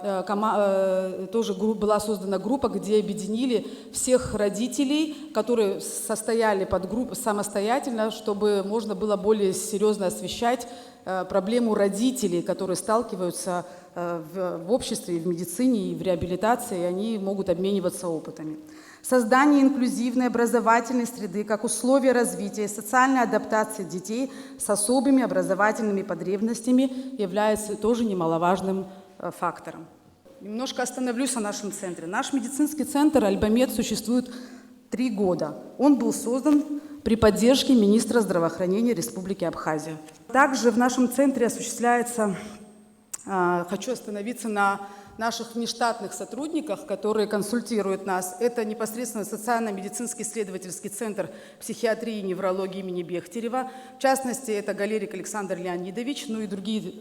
группа, где объединили всех родителей, которые состояли под группой самостоятельно, чтобы можно было более серьезно освещать проблему родителей, которые сталкиваются в обществе, и в медицине, и в реабилитации, и они могут обмениваться опытами. Создание инклюзивной образовательной среды как условие развития и социальной адаптации детей с особыми образовательными потребностями является тоже немаловажным фактором. Немножко остановлюсь на нашем центре. Наш медицинский центр «Альба-Мед» существует 3 года. Он был создан при поддержке министра здравоохранения Республики Абхазия. Также в нашем центре осуществляется, хочу остановиться на наших внештатных сотрудниках, которые консультируют нас. Это непосредственно социально-медицинский исследовательский центр психиатрии и неврологии имени Бехтерева. В частности, это Галерик Александр Леонидович, ну и другие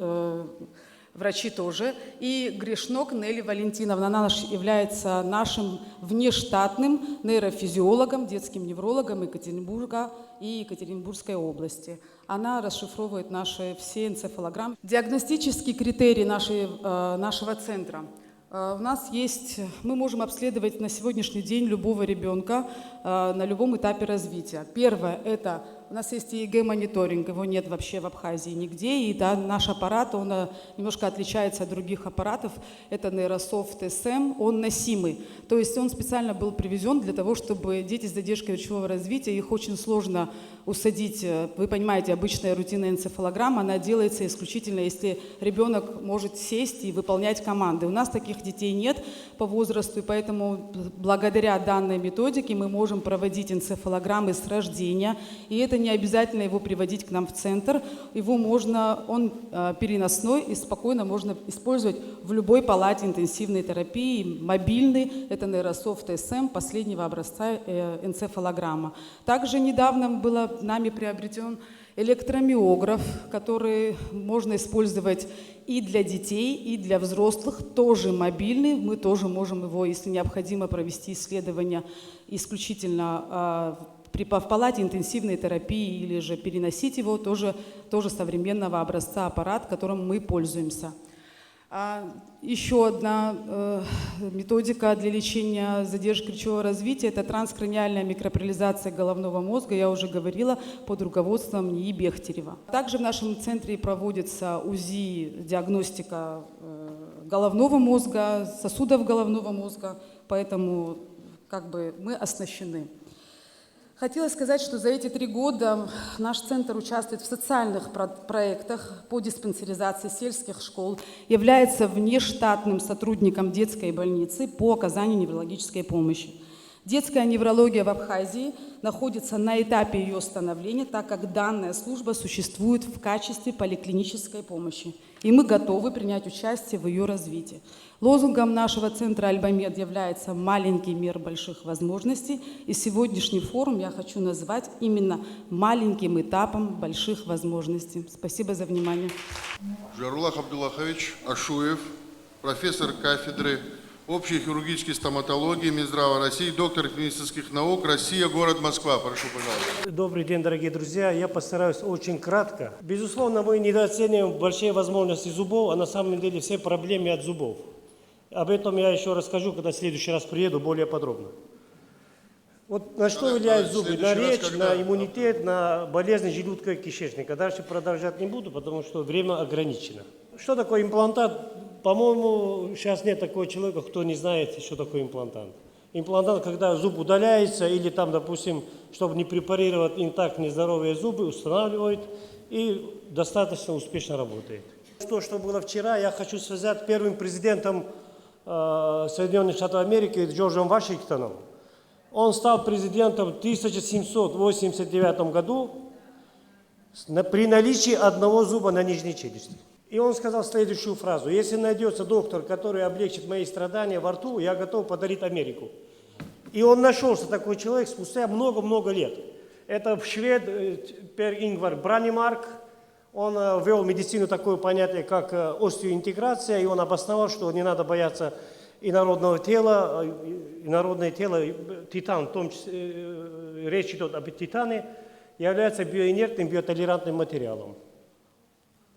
врачи тоже. И Грешнок Нелли Валентиновна. Она является нашим внештатным нейрофизиологом, детским неврологом Екатеринбурга и Екатеринбургской области. Она расшифровывает наши все энцефалограммы. Диагностический критерий нашего центра. У нас есть, мы можем обследовать на сегодняшний день любого ребенка на любом этапе развития. Первое – это у нас есть ЕЭГ-мониторинг, его нет вообще в Абхазии нигде, и да, наш аппарат, он немножко отличается от других аппаратов, это нейрософт СМ, он носимый, то есть он специально был привезен для того, чтобы дети с задержкой речевого развития, их очень сложно усадить, вы понимаете, обычная рутинная энцефалограмма, она делается исключительно, если ребенок может сесть и выполнять команды. У нас таких детей нет по возрасту, и поэтому благодаря данной методике мы можем проводить энцефалограммы с рождения, и это не обязательно его приводить к нам в центр, его можно, он переносной и спокойно можно использовать в любой палате интенсивной терапии, мобильный, это нейрософт СМ последнего образца энцефалограмма. Также недавно было нами приобретен электромиограф, который можно использовать и для детей, и для взрослых, тоже мобильный. Мы тоже можем его, если необходимо, провести исследования исключительно в палате интенсивной терапии или же переносить его, тоже современного образца аппарат, которым мы пользуемся. Еще одна методика для лечения задержки речевого развития – это транскраниальная микропролизация головного мозга, я уже говорила, под руководством НИИ Бехтерева. Также в нашем центре проводится УЗИ, диагностика головного мозга, сосудов головного мозга, поэтому мы оснащены. Хотела сказать, что за эти 3 года наш центр участвует в социальных проектах по диспансеризации сельских школ, является внештатным сотрудником детской больницы по оказанию неврологической помощи. Детская неврология в Абхазии находится на этапе ее становления, так как данная служба существует в качестве поликлинической помощи, и мы готовы принять участие в ее развитии. Лозунгом нашего центра «Альба-Мед» является «Маленький мир больших возможностей», и сегодняшний форум я хочу назвать именно маленьким этапом больших возможностей. Спасибо за внимание. Жарулах Абдуллахович Ашуев, профессор кафедры общей хирургической стоматологии Минздрава России, доктор медицинских наук, Россия, город Москва. Прошу, пожалуйста. Добрый день, дорогие друзья. Я постараюсь очень кратко. Безусловно, мы недооцениваем большие возможности зубов, а на самом деле все проблемы от зубов. Об этом я еще расскажу, когда в следующий раз приеду более подробно. Вот на что влияют зубы? На речь, на иммунитет, на болезни желудка и кишечника. Дальше продолжать не буду, потому что время ограничено. Что такое имплантат? По-моему, сейчас нет такого человека, кто не знает, что такое имплантант. Имплантант, когда зуб удаляется или там, допустим, чтобы не препарировать интакт нездоровые зубы, устанавливают и достаточно успешно работает. То, что было вчера, я хочу связать первым президентом Соединенных Штатов Америки Джорджем Вашингтоном. Он стал президентом в 1789 году при наличии одного зуба на нижней челюсти. И он сказал следующую фразу: если найдется доктор, который облегчит мои страдания во рту, я готов подарить Америку. И он нашелся такой человек спустя много-много лет. Это швед Пер Ингвар Бранимарк. Он ввел в медицину такое понятие, как остеоинтеграция, и он обосновал, что не надо бояться инородного тела, инородное тело, титан, в том числе, речь идет об титане, является биоинертным, биотолерантным материалом.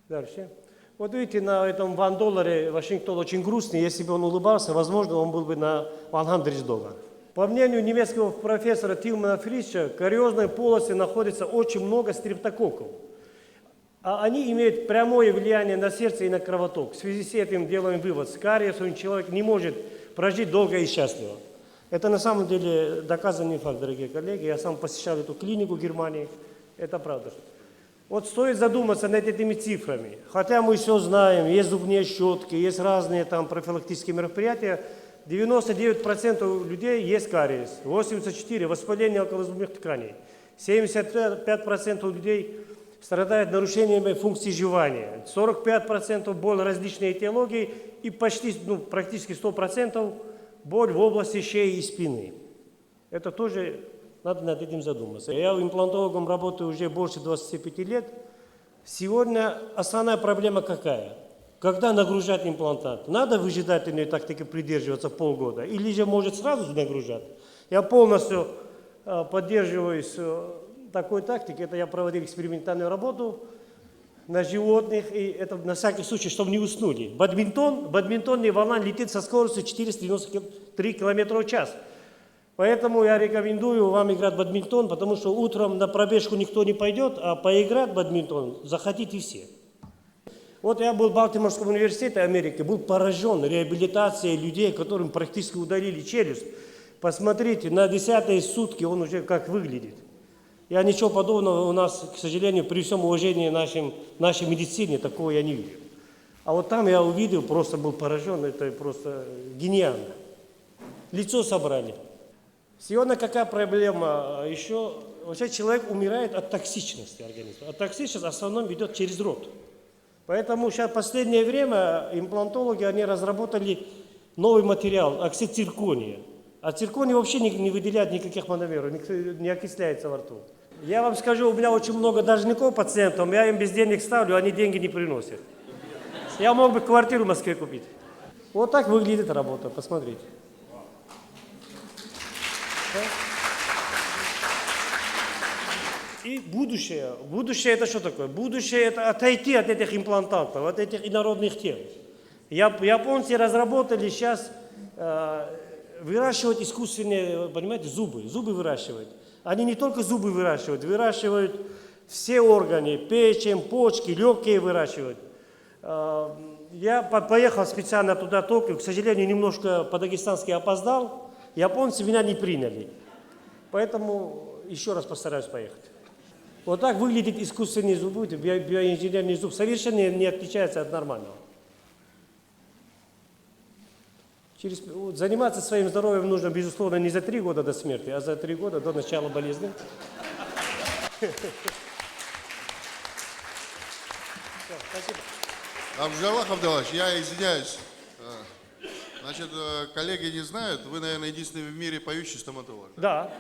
Дальше. Вот видите, на этом $1 Вашингтон очень грустный. Если бы он улыбался, возможно, он был бы на $100. По мнению немецкого профессора Тилмана Фрича, в кариозной полости находится очень много стрептококков. а они имеют прямое влияние на сердце и на кровоток. В связи с этим делаем вывод, с кариесом человек не может прожить долго и счастливо. Это на самом деле доказанный факт, дорогие коллеги. Я сам посещал эту клинику в Германии, это правда. Вот стоит задуматься над этими цифрами. Хотя мы все знаем, есть зубные щетки, есть разные там профилактические мероприятия. 99% людей есть кариес, 84% воспаление околозубных тканей, 75% людей страдают нарушениями функции жевания, 45% боль различной этиологии и почти, практически 100% боль в области шеи и спины. Это тоже надо над этим задуматься. Я имплантологом работаю уже больше 25 лет. Сегодня основная проблема какая? Когда нагружать имплантат? Надо выжидательной тактики придерживаться полгода или же может сразу нагружать? Я полностью поддерживаюсь такой тактикой. Это я проводил экспериментальную работу на животных, и это на всякий случай, чтобы не уснули. Бадминтонная волна летит со скоростью 493 км в час. Поэтому я рекомендую вам играть в бадминтон, потому что утром на пробежку никто не пойдет, а поиграть в бадминтон захотите все. Вот я был в Балтиморском университете Америки, был поражен реабилитацией людей, которым практически удалили челюсть. Посмотрите, на 10-е сутки он уже как выглядит. Я ничего подобного у нас, к сожалению, при всем уважении нашей медицине, такого я не видел. А вот там я увидел, просто был поражен, это просто гениально. Лицо собрали. Сегодня какая проблема еще? Вообще человек умирает от токсичности организма. А токсичность в основном идет через рот. Поэтому сейчас в последнее время имплантологи, они разработали новый материал, оксид циркония. А цирконий вообще не выделяет никаких мономеров, не окисляется во рту. Я вам скажу, у меня очень много должников пациентов, я им без денег ставлю, они деньги не приносят. Я мог бы квартиру в Москве купить. Вот так выглядит работа, посмотрите. И будущее. Будущее это что такое? Будущее это отойти от этих имплантантов, от этих инородных тел. Японцы разработали сейчас выращивать искусственные, понимаете, зубы выращивают. Они не только зубы выращивают все органы, печень, почки, легкие выращивают. Я поехал специально туда, Токио, к сожалению, немножко по-дагестански опоздал. Японцы меня не приняли. Поэтому еще раз постараюсь поехать. Вот так выглядит искусственный зуб, биоинженерный зуб. Совершенно не отличается от нормального. Заниматься своим здоровьем нужно, безусловно, не за 3 года до смерти, а за 3 года до начала болезни. Спасибо. Абджалах Абдалович, я извиняюсь. Значит, коллеги не знают, вы, наверное, единственный в мире поющий стоматолог. Да.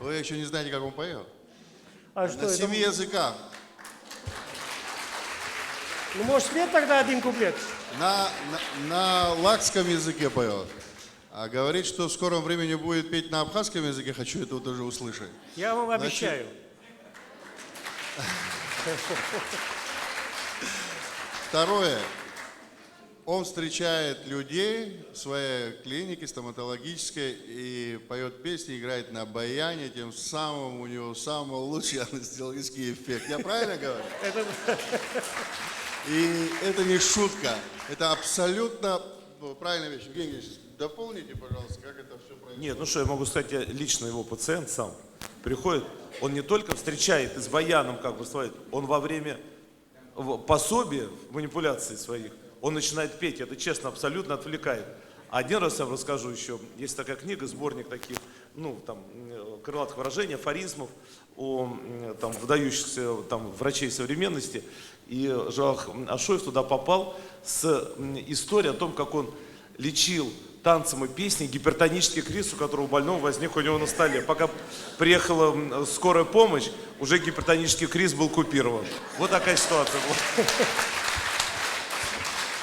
Вы еще не знаете, как он поет? А что На это? 7 языках. Ну, может, спеть тогда один куплет? На лакском языке поет. А говорит, что в скором времени будет петь на абхазском языке, хочу это тоже услышать. Я вам Значит, обещаю. Второе. Он встречает людей в своей клинике стоматологической и поет песни, играет на баяне, тем самым у него самый лучший анестезиологический эффект. Я правильно говорю? И это не шутка, это абсолютно правильная вещь. Евгений Евгеньевич, дополните, пожалуйста, как это все происходит. Нет, ну что, я могу сказать, я лично его пациент сам приходит, он не только встречает и с баяном как бы стоит, он во время пособия, манипуляций своих, он начинает петь, это честно, абсолютно отвлекает. Один раз я вам расскажу еще, есть такая книга, сборник таких, крылатых выражений, афоризмов о выдающихся врачей современности. И Жалах Ашоев туда попал с историей о том, как он лечил танцем и песней гипертонический криз, у которого больного возник у него на столе. Пока приехала скорая помощь, уже гипертонический криз был купирован. Вот такая ситуация была.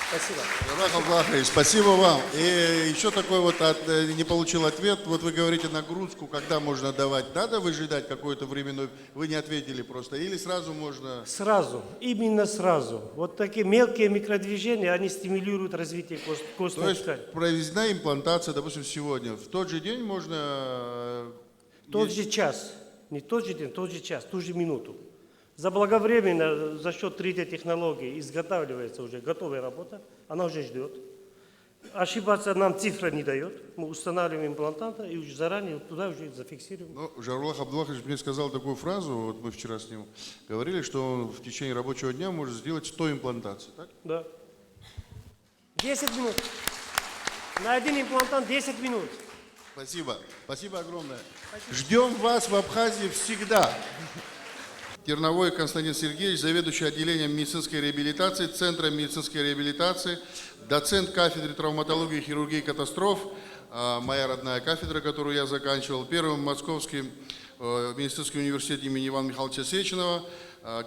Спасибо. Жалах Абдалахович, спасибо вам. И еще такой не получил ответ. Вот вы говорите нагрузку, когда можно давать. Надо выжидать какое-то время, вы не ответили просто. Или сразу можно... Сразу, именно сразу. Вот такие мелкие микродвижения, они стимулируют развитие костной ткани. То есть проведена имплантация, допустим, сегодня. В тот же день можно... Тот же час, не тот же день, тот же час, ту же минуту. Заблаговременно за счет 3D-технологий изготавливается уже готовая работа, она уже ждет. Ошибаться нам цифра не дает. Мы устанавливаем имплантанта и уже заранее туда уже зафиксируем. Ну, Жарулах Абдуллахович мне сказал такую фразу, вот мы вчера с ним говорили, что он в течение рабочего дня может сделать 100 имплантаций, так? Да. 10 минут. На один имплантант 10 минут. Спасибо. Спасибо огромное. Ждем вас в Абхазии всегда. Терновой Константин Сергеевич, заведующий отделением медицинской реабилитации, Центра медицинской реабилитации, доцент кафедры травматологии, хирургии и катастроф, моя родная кафедра, которую я заканчивал, Первый Московский медицинский университет имени Ивана Михайловича Сеченова,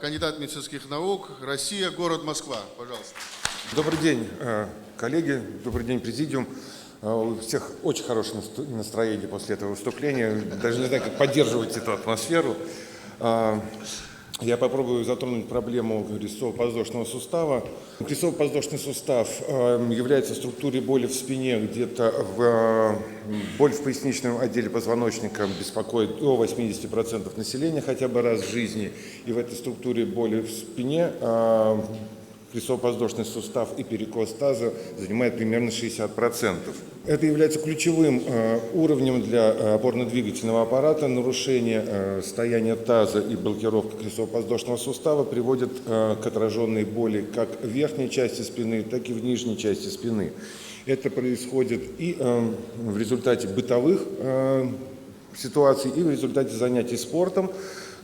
кандидат медицинских наук, Россия, город Москва. Пожалуйста. Добрый день, коллеги, добрый день, президиум. У всех очень хорошее настроение после этого выступления. Даже не знаю, как поддерживать эту атмосферу. Я попробую затронуть проблему крестцово-подвздошного сустава. Крестцово-подвздошный сустав является структурой боли в спине, где-то боль в поясничном отделе позвоночника беспокоит до 80% населения хотя бы раз в жизни. И в этой структуре боли в спине крестцово-подвздошный сустав и перекос таза занимает примерно 60%. Это является ключевым уровнем для опорно-двигательного аппарата. Нарушение состояния таза и блокировка крестцово-подвздошного сустава приводит к отраженной боли как в верхней части спины, так и в нижней части спины. Это происходит и в результате бытовых ситуаций, и в результате занятий спортом,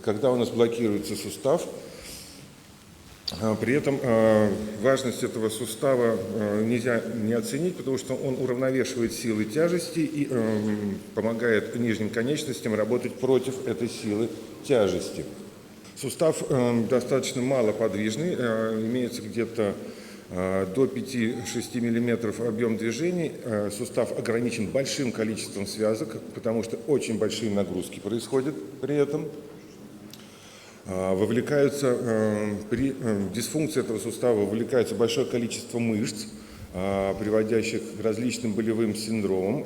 когда у нас блокируется сустав. При этом важность этого сустава нельзя не оценить, потому что он уравновешивает силы тяжести и помогает нижним конечностям работать против этой силы тяжести. Сустав достаточно малоподвижный, имеется где-то до 5-6 мм объем движений. Сустав ограничен большим количеством связок, потому что очень большие нагрузки происходят при этом. При дисфункции этого сустава вовлекается большое количество мышц, приводящих к различным болевым синдромам,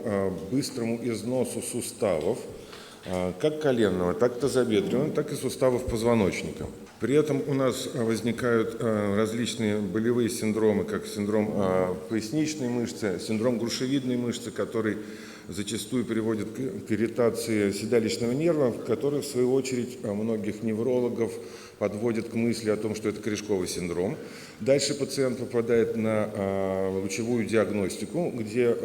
быстрому износу суставов, как коленного, так и тазобедренного, так и суставов позвоночника. При этом у нас возникают различные болевые синдромы, как синдром поясничной мышцы, синдром грушевидной мышцы, который зачастую приводит к ирритации седалищного нерва, который, в свою очередь, многих неврологов подводит к мысли о том, что это корешковый синдром. Дальше пациент попадает на лучевую диагностику, где,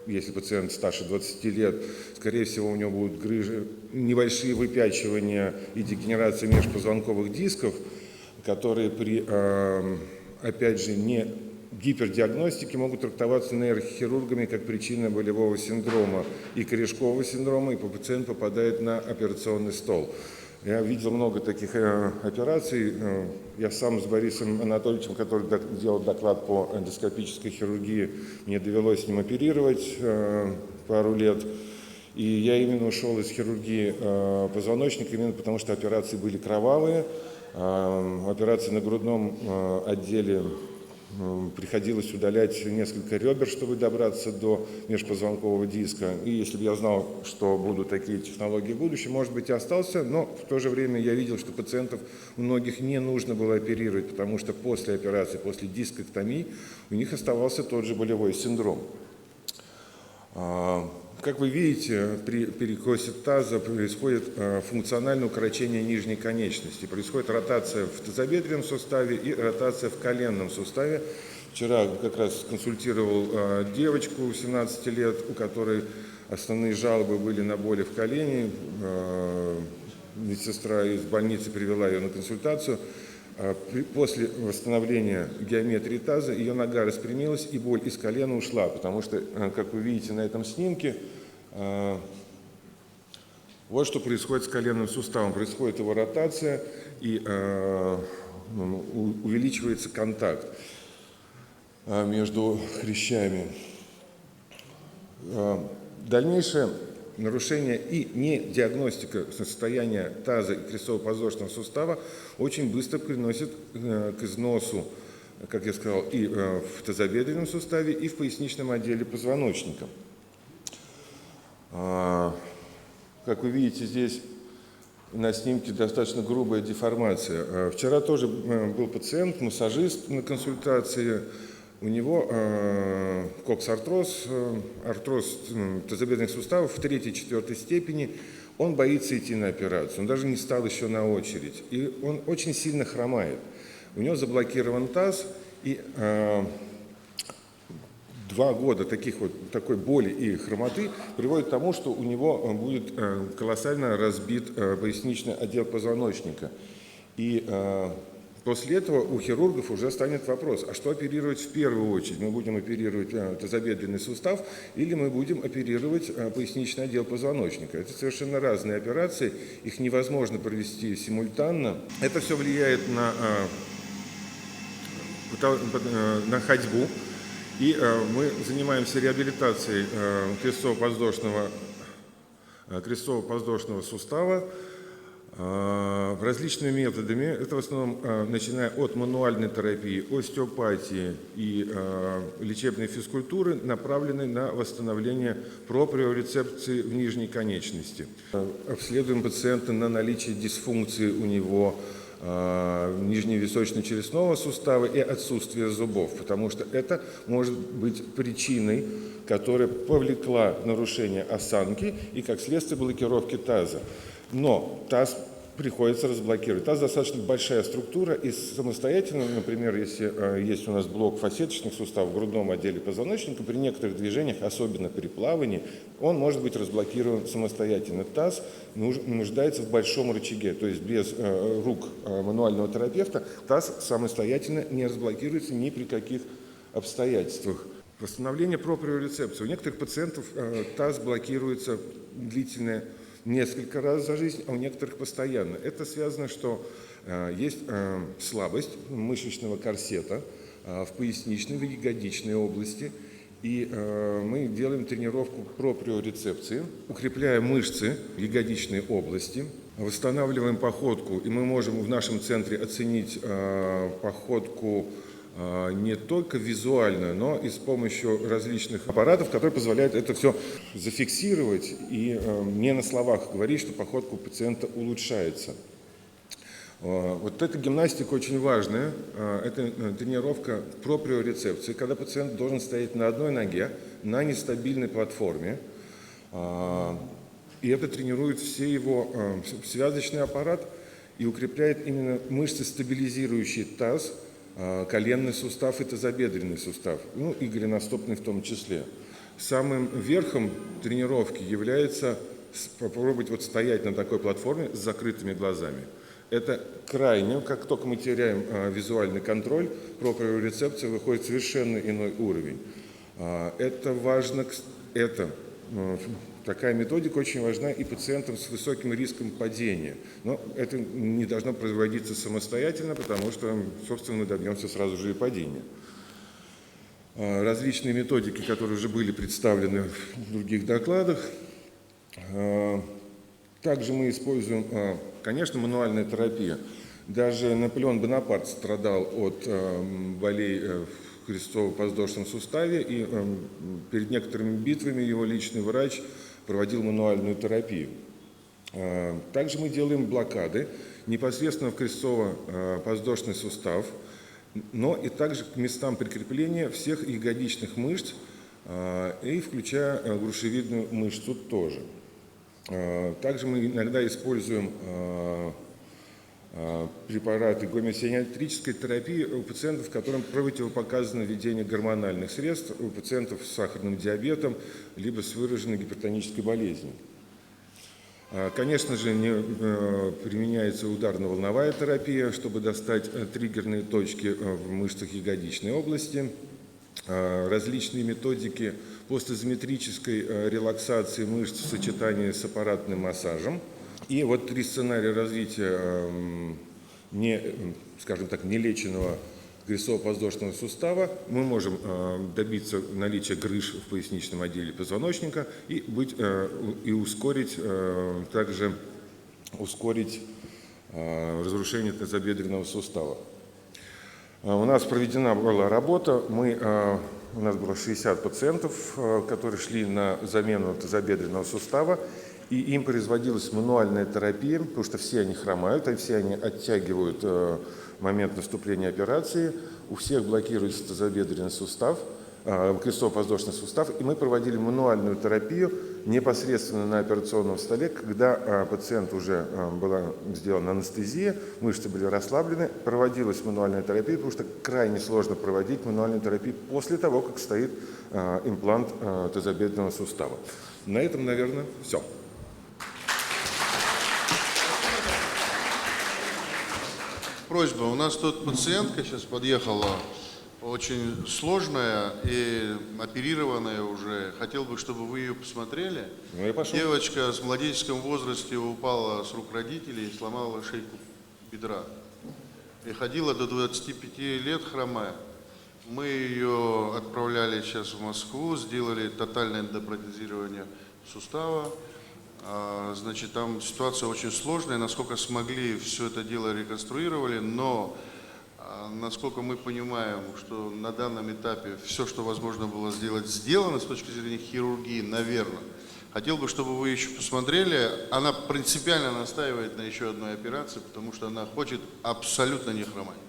если пациент старше 20 лет, скорее всего, у него будут грыжи, небольшие выпячивания и дегенерация межпозвонковых дисков, которые при, опять же, не гипердиагностики могут трактоваться нейрохирургами как причина болевого синдрома и корешкового синдрома, и пациент попадает на операционный стол. Я видел много таких операций. Я сам с Борисом Анатольевичем, который делал доклад по эндоскопической хирургии, мне довелось с ним оперировать пару лет. И я именно ушел из хирургии позвоночника, именно потому что операции были кровавые. Операции на грудном отделе приходилось удалять несколько ребер, чтобы добраться до межпозвонкового диска. И если бы я знал, что будут такие технологии в будущем, может быть, и остался, но в то же время я видел, что пациентов многих не нужно было оперировать, потому что после операции, после дискэктомии, у них оставался тот же болевой синдром. Как вы видите, при перекосе таза происходит функциональное укорочение нижней конечности. Происходит ротация в тазобедренном суставе и ротация в коленном суставе. Вчера как раз консультировал девочку 17 лет, у которой основные жалобы были на боли в колене. Медсестра из больницы привела ее на консультацию. После восстановления геометрии таза ее нога распрямилась и боль из колена ушла, потому что, как вы видите на этом снимке, вот что происходит с коленным суставом. Происходит его ротация и увеличивается контакт между хрящами. Дальнейшее нарушение и недиагностика состояния таза и крестцово-подвздошного сустава очень быстро приносит к износу, как я сказал, и в тазобедренном суставе, и в поясничном отделе позвоночника. Как вы видите, здесь на снимке достаточно грубая деформация. Вчера тоже был пациент, массажист на консультации. У него коксартроз, артроз тазобедренных суставов в 3-4 степени. Он боится идти на операцию, он даже не стал еще на очередь. И он очень сильно хромает. У него заблокирован таз, и 2 года такой боли и хромоты приводят к тому, что у него будет колоссально разбит поясничный отдел позвоночника. И после этого у хирургов уже станет вопрос, а что оперировать в первую очередь? Мы будем оперировать тазобедренный сустав или мы будем оперировать поясничный отдел позвоночника? Это совершенно разные операции, их невозможно провести симультанно. Это все влияет на ходьбу. И мы занимаемся реабилитацией крестово-подвздошного сустава различными методами. Это в основном начиная от мануальной терапии, остеопатии и лечебной физкультуры, направленной на восстановление проприорецепции в нижней конечности. Обследуем пациента на наличие дисфункции у него нижневисочно-челюстного сустава и отсутствие зубов, потому что это может быть причиной, которая повлекла нарушение осанки и, как следствие, блокировки таза. Но таз приходится разблокировать. Таз достаточно большая структура, и самостоятельно, например, если есть у нас блок фасеточных суставов в грудном отделе позвоночника, при некоторых движениях, особенно при плавании, он может быть разблокирован самостоятельно. Таз нуждается в большом рычаге, то есть без рук мануального терапевта таз самостоятельно не разблокируется ни при каких обстоятельствах. Восстановление проприорецепции. У некоторых пациентов таз блокируется длительное несколько раз за жизнь, а у некоторых постоянно. Это связано, что есть слабость мышечного корсета в поясничной, в ягодичной области. И мы делаем тренировку проприорецепции, укрепляя мышцы ягодичной области, восстанавливаем походку. И мы можем в нашем центре оценить походку не только визуально, но и с помощью различных аппаратов, которые позволяют это все зафиксировать и не на словах говорить, что походка у пациента улучшается. Вот эта гимнастика очень важная, это тренировка проприорецепции, когда пациент должен стоять на одной ноге, на нестабильной платформе, и это тренирует все его связочный аппарат и укрепляет именно мышцы, стабилизирующие таз, коленный сустав и тазобедренный сустав, ну и голеностопный в том числе. Самым верхом тренировки является попробовать вот стоять на такой платформе с закрытыми глазами. Это крайне, как только мы теряем визуальный контроль, проприорецепция выходит в совершенно иной уровень. Это важно, такая методика очень важна и пациентам с высоким риском падения. Но это не должно производиться самостоятельно, потому что, собственно, мы добьемся сразу же и падения. Различные методики, которые уже были представлены в других докладах. Также мы используем, конечно, мануальная терапия. Даже Наполеон Бонапарт страдал от болей в крестово-подвздошном суставе, и перед некоторыми битвами его личный врач проводил мануальную терапию. Также мы делаем блокады непосредственно в крестово-подвздошный сустав, но и также к местам прикрепления всех ягодичных мышц, и включая грушевидную мышцу тоже. Также мы иногда используем препараты гомеостеометрической терапии у пациентов, которым противопоказано введение гормональных средств, у пациентов с сахарным диабетом, либо с выраженной гипертонической болезнью. Конечно же, не применяется ударно-волновая терапия, чтобы достать триггерные точки в мышцах ягодичной области. Различные методики постизометрической релаксации мышц в сочетании с аппаратным массажем. И вот 3 сценария развития нелеченного крестово-подвздошного сустава. Мы можем добиться наличия грыж в поясничном отделе позвоночника и ускорить разрушение тазобедренного сустава. У нас проведена была работа, у нас было 60 пациентов, которые шли на замену тазобедренного сустава, и им производилась мануальная терапия, потому что все они хромают, и все они оттягивают момент наступления операции, у всех блокируется тазобедренный сустав, крестово-подвздошный сустав, и мы проводили мануальную терапию непосредственно на операционном столе, когда пациент уже была сделана анестезия, мышцы были расслаблены, проводилась мануальная терапия, потому что крайне сложно проводить мануальную терапию после того, как стоит имплант тазобедренного сустава. На этом, наверное, все. Просьба, у нас тут пациентка сейчас подъехала, очень сложная и оперированная уже. Хотел бы, чтобы вы ее посмотрели. Ну, я пошел. Девочка в младенческом возрасте упала с рук родителей и сломала шейку бедра. И ходила до 25 лет хромая. Мы ее отправляли сейчас в Москву, сделали тотальное эндопротезирование сустава. Значит, там ситуация очень сложная, насколько смогли, все это дело реконструировали, но насколько мы понимаем, что на данном этапе все, что возможно было сделать, сделано с точки зрения хирургии, наверное. Хотел бы, чтобы вы еще посмотрели. Она принципиально настаивает на еще одной операции, потому что она хочет абсолютно не хромать.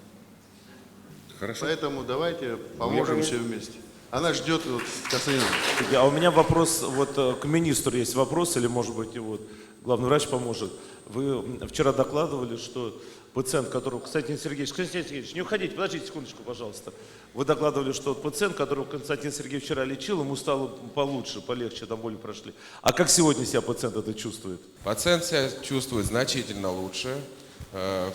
Хорошо. Поэтому давайте поможем все вместе. Она ждет Константина. А у меня вопрос, вот к министру есть вопрос, или может быть и вот главный врач поможет. Вы вчера докладывали, что пациент, которого Константин Сергеевич, не уходите, подождите секундочку, пожалуйста. Вы докладывали, что пациент, которого Константин Сергеевич вчера лечил, ему стало получше, полегче, там боли прошли. А как сегодня себя пациент это чувствует? Пациент себя чувствует значительно лучше.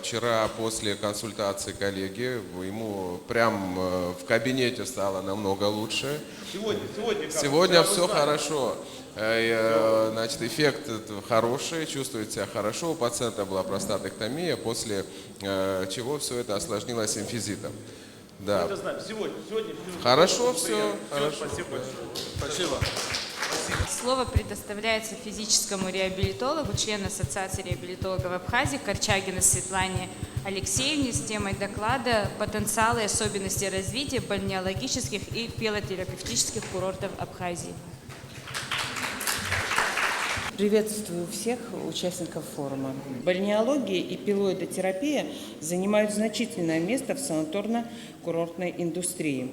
Вчера после консультации коллеги ему прям в кабинете стало намного лучше. Сегодня все хорошо. Значит, эффект хороший, чувствует себя хорошо. У пациента была простатэктомия, после чего все это осложнилось эмфизитом. Да. Мы это знаем. Сегодня. Хорошо, все. Спасибо большое. Спасибо. Слово предоставляется физическому реабилитологу, члену Ассоциации реабилитологов Абхазии Корчагиной Светлане Алексеевне с темой доклада «Потенциалы и особенности развития бальнеологических и пилотерапевтических курортов Абхазии». Приветствую всех участников форума. Бальнеология и пилоидотерапия занимают значительное место в санаторно-курортной индустрии.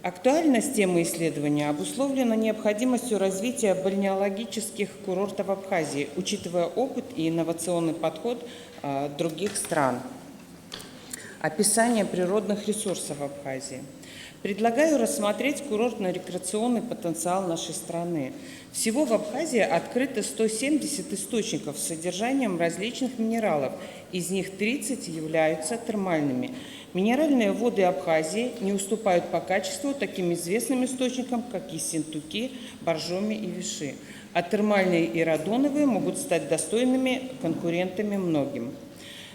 Актуальность темы исследования обусловлена необходимостью развития бальнеологических курортов Абхазии, учитывая опыт и инновационный подход других стран. Описание природных ресурсов Абхазии. Предлагаю рассмотреть курортно-рекреационный потенциал нашей страны. Всего в Абхазии открыто 170 источников с содержанием различных минералов, из них 30 являются термальными. Минеральные воды Абхазии не уступают по качеству таким известным источникам, как Ессентуки, Боржоми и Виши, а термальные и радоновые могут стать достойными конкурентами многим.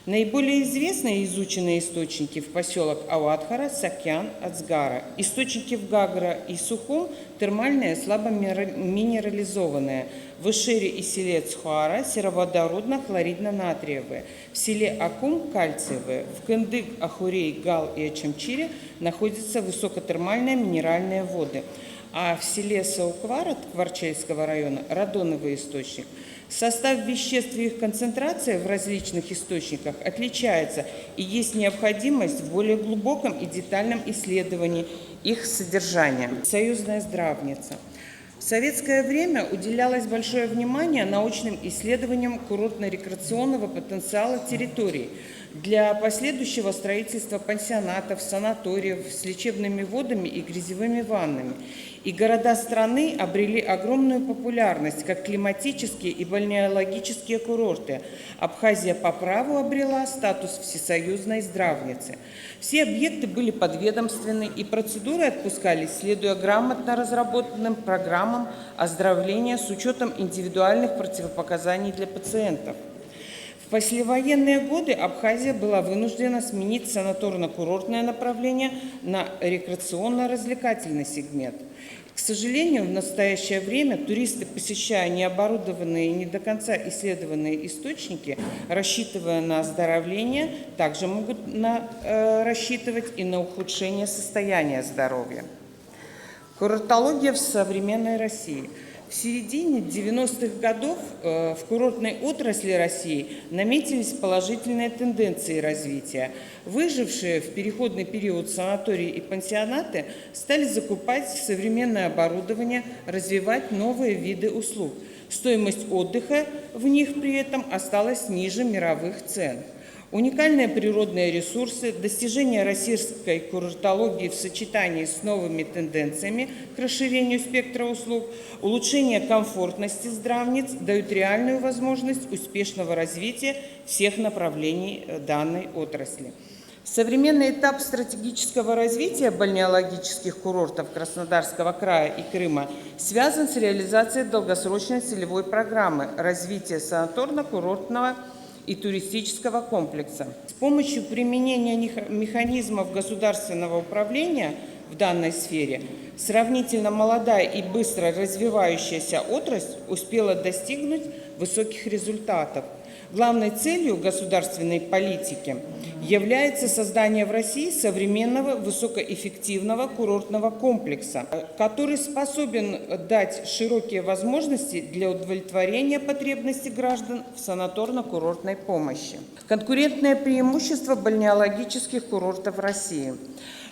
Наиболее известные и изученные источники в поселок Ауатхара, Сакьян, Ацгара. Источники в Гагра и Сухум термальные слабо минерализованные. В Ишере и селе Цхуара сероводородно-хлоридно-натриевые. В селе Акум кальциевые. В Кындык, Ахурей, Гал и Ачамчире находятся высокотермальные минеральные воды. А в селе Сауквара Кварчельского района радоновый источник. Состав веществ и их концентрация в различных источниках отличается, и есть необходимость в более глубоком и детальном исследовании их содержания. Союзная здравница. В советское время уделялось большое внимание научным исследованиям курортно-рекреационного потенциала территорий для последующего строительства пансионатов, санаториев с лечебными водами и грязевыми ваннами. И города страны обрели огромную популярность как климатические и бальнеологические курорты. Абхазия по праву обрела статус всесоюзной здравницы. Все объекты были подведомственны, и процедуры отпускались, следуя грамотно разработанным программам оздоровления с учетом индивидуальных противопоказаний для пациентов. В послевоенные годы Абхазия была вынуждена сменить санаторно-курортное направление на рекреационно-развлекательный сегмент. К сожалению, в настоящее время туристы, посещая необорудованные и не до конца исследованные источники, рассчитывая на оздоровление, также могут рассчитывать и на ухудшение состояния здоровья. Курортология в современной России. В середине 90-х годов в курортной отрасли России наметились положительные тенденции развития. Выжившие в переходный период санатории и пансионаты стали закупать современное оборудование, развивать новые виды услуг. Стоимость отдыха в них при этом осталась ниже мировых цен. Уникальные природные ресурсы, достижения российской курортологии в сочетании с новыми тенденциями к расширению спектра услуг, улучшение комфортности здравниц дают реальную возможность успешного развития всех направлений данной отрасли. Современный этап стратегического развития бальнеологических курортов Краснодарского края и Крыма связан с реализацией долгосрочной целевой программы развития санаторно-курортного и туристического комплекса. С помощью применения механизмов государственного управления в данной сфере сравнительно молодая и быстро развивающаяся отрасль успела достигнуть высоких результатов. Главной целью государственной политики является создание в России современного высокоэффективного курортного комплекса, который способен дать широкие возможности для удовлетворения потребностей граждан в санаторно-курортной помощи. Конкурентное преимущество бальнеологических курортов России.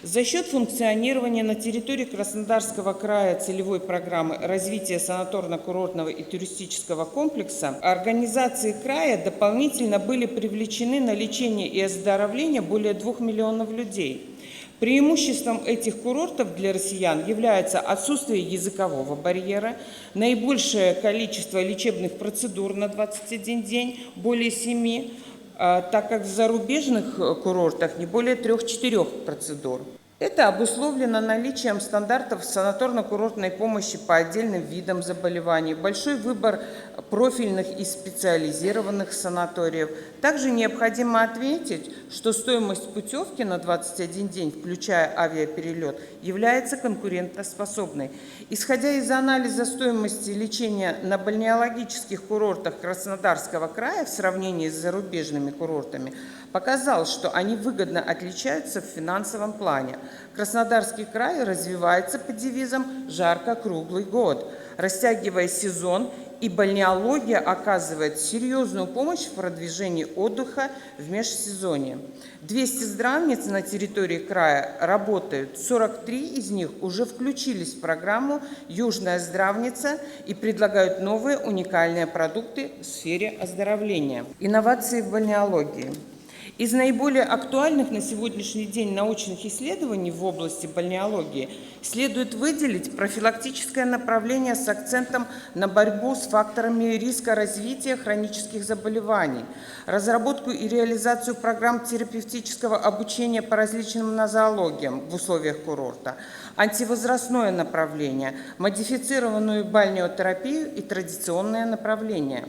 За счет функционирования на территории Краснодарского края целевой программы развития санаторно-курортного и туристического комплекса организации края дополнительно были привлечены на лечение и оздоровление более 2 миллионов людей. Преимуществом этих курортов для россиян является отсутствие языкового барьера, наибольшее количество лечебных процедур на 21 день, более 7, так как в зарубежных курортах не более 3-4 процедур. Это обусловлено наличием стандартов санаторно-курортной помощи по отдельным видам заболеваний, большой выбор профильных и специализированных санаториев. Также необходимо отметить, что стоимость путевки на 21 день, включая авиаперелет, является конкурентоспособной. Исходя из анализа стоимости лечения на бальнеологических курортах Краснодарского края в сравнении с зарубежными курортами, показал, что они выгодно отличаются в финансовом плане. Краснодарский край развивается под девизом «Жарко круглый год», растягивая сезон, и бальнеология оказывает серьезную помощь в продвижении отдыха в межсезонье. 200 здравниц на территории края работают, 43 из них уже включились в программу «Южная здравница» и предлагают новые уникальные продукты в сфере оздоровления. Инновации в бальнеологии. Из наиболее актуальных на сегодняшний день научных исследований в области бальнеологии следует выделить профилактическое направление с акцентом на борьбу с факторами риска развития хронических заболеваний, разработку и реализацию программ терапевтического обучения по различным нозологиям в условиях курорта, антивозрастное направление, модифицированную бальнеотерапию и традиционное направление.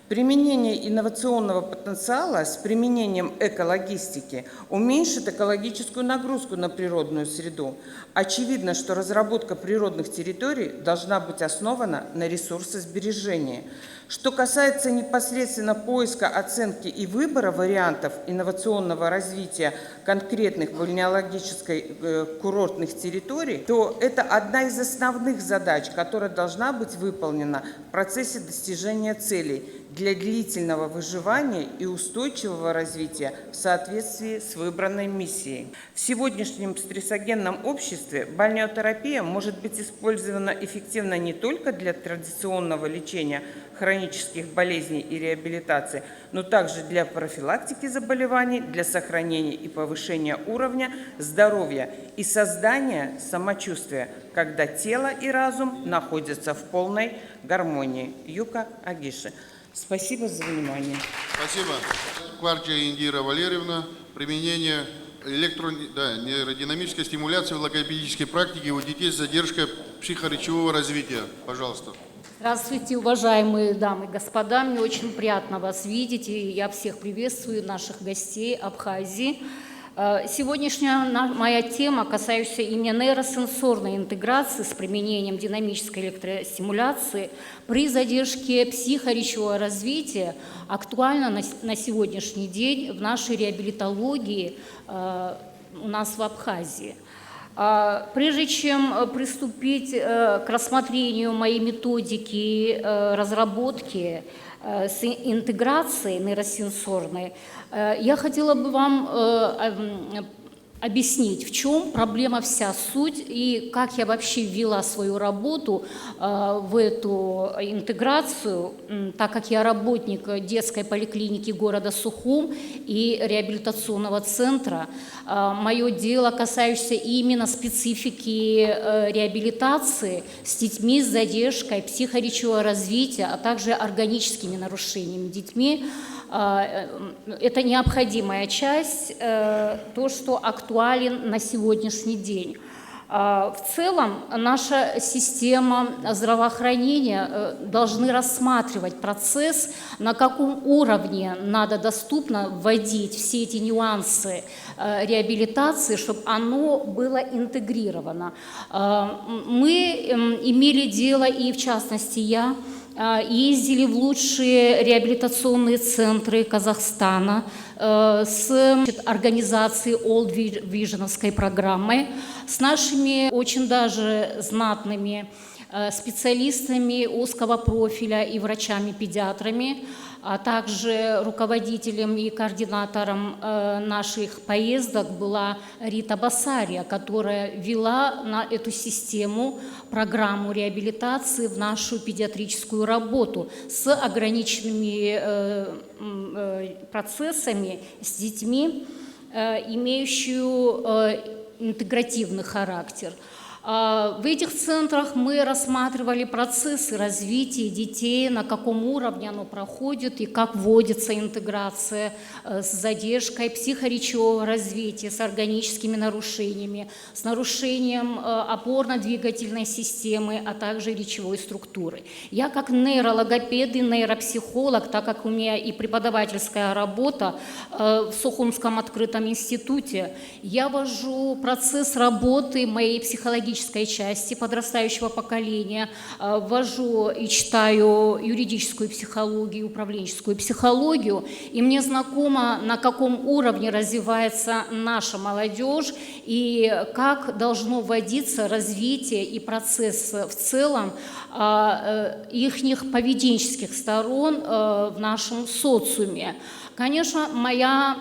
Применение инновационного потенциала с применением экологистики уменьшит экологическую нагрузку на природную среду. Очевидно, что разработка природных территорий должна быть основана на ресурсосбережении. Что касается непосредственно поиска, оценки и выбора вариантов инновационного развития конкретных бальнеологических курортных территорий, то это одна из основных задач, которая должна быть выполнена в процессе достижения целей для длительного выживания и устойчивого развития в соответствии с выбранной миссией. В сегодняшнем стрессогенном обществе бальнеотерапия может быть использована эффективно не только для традиционного лечения хронических болезней и реабилитации, но также для профилактики заболеваний, для сохранения и повышения уровня здоровья и создания самочувствия, когда тело и разум находятся в полной гармонии. Юка Агиши. Спасибо за внимание. Спасибо. Кварча Индира Валерьевна. Применение нейродинамической стимуляции в логопедической практике у детей с задержкой психоречевого развития. Пожалуйста. Здравствуйте, уважаемые дамы и господа. Мне очень приятно вас видеть, и я всех приветствую, наших гостей Абхазии. Сегодняшняя моя тема, касающаяся именно нейросенсорной интеграции с применением динамической электростимуляции при задержке психоречевого развития, актуальна на сегодняшний день в нашей реабилитологии у нас в Абхазии. Прежде чем приступить к рассмотрению моей методики разработки с интеграцией нейросенсорной, я хотела бы вам объяснить, в чем проблема вся суть и как я вообще ввела свою работу в эту интеграцию, так как я работник детской поликлиники города Сухум и реабилитационного центра. Мое дело, касающееся именно специфики реабилитации с детьми с задержкой психоречевого развития, а также органическими нарушениями детьми. Это необходимая часть, то, что актуален на сегодняшний день. В целом, наша система здравоохранения должны рассматривать процесс, на каком уровне надо доступно вводить все эти нюансы реабилитации, чтобы оно было интегрировано. Мы имели дело, и в частности я, ездили в лучшие реабилитационные центры Казахстана с организацией Old Vision'овской программой, с нашими очень даже знатными специалистами узкого профиля и врачами-педиатрами, а также руководителем и координатором наших поездок была Рита Басария, которая вела на эту систему программу реабилитации в нашу педиатрическую работу с ограниченными процессами с детьми, имеющими интегративный характер. В этих центрах мы рассматривали процессы развития детей, на каком уровне оно проходит и как вводится интеграция с задержкой психоречевого развития, с органическими нарушениями, с нарушением опорно-двигательной системы, а также речевой структуры. Я как нейрологопед и нейропсихолог, так как у меня и преподавательская работа в Сухумском открытом институте, я ввожу процесс работы моей психологической части подрастающего поколения, ввожу и читаю юридическую психологию, управленческую психологию, и мне знакомо, на каком уровне развивается наша молодежь и как должно вводиться развитие и процесс в целом их поведенческих сторон в нашем социуме. Конечно, моя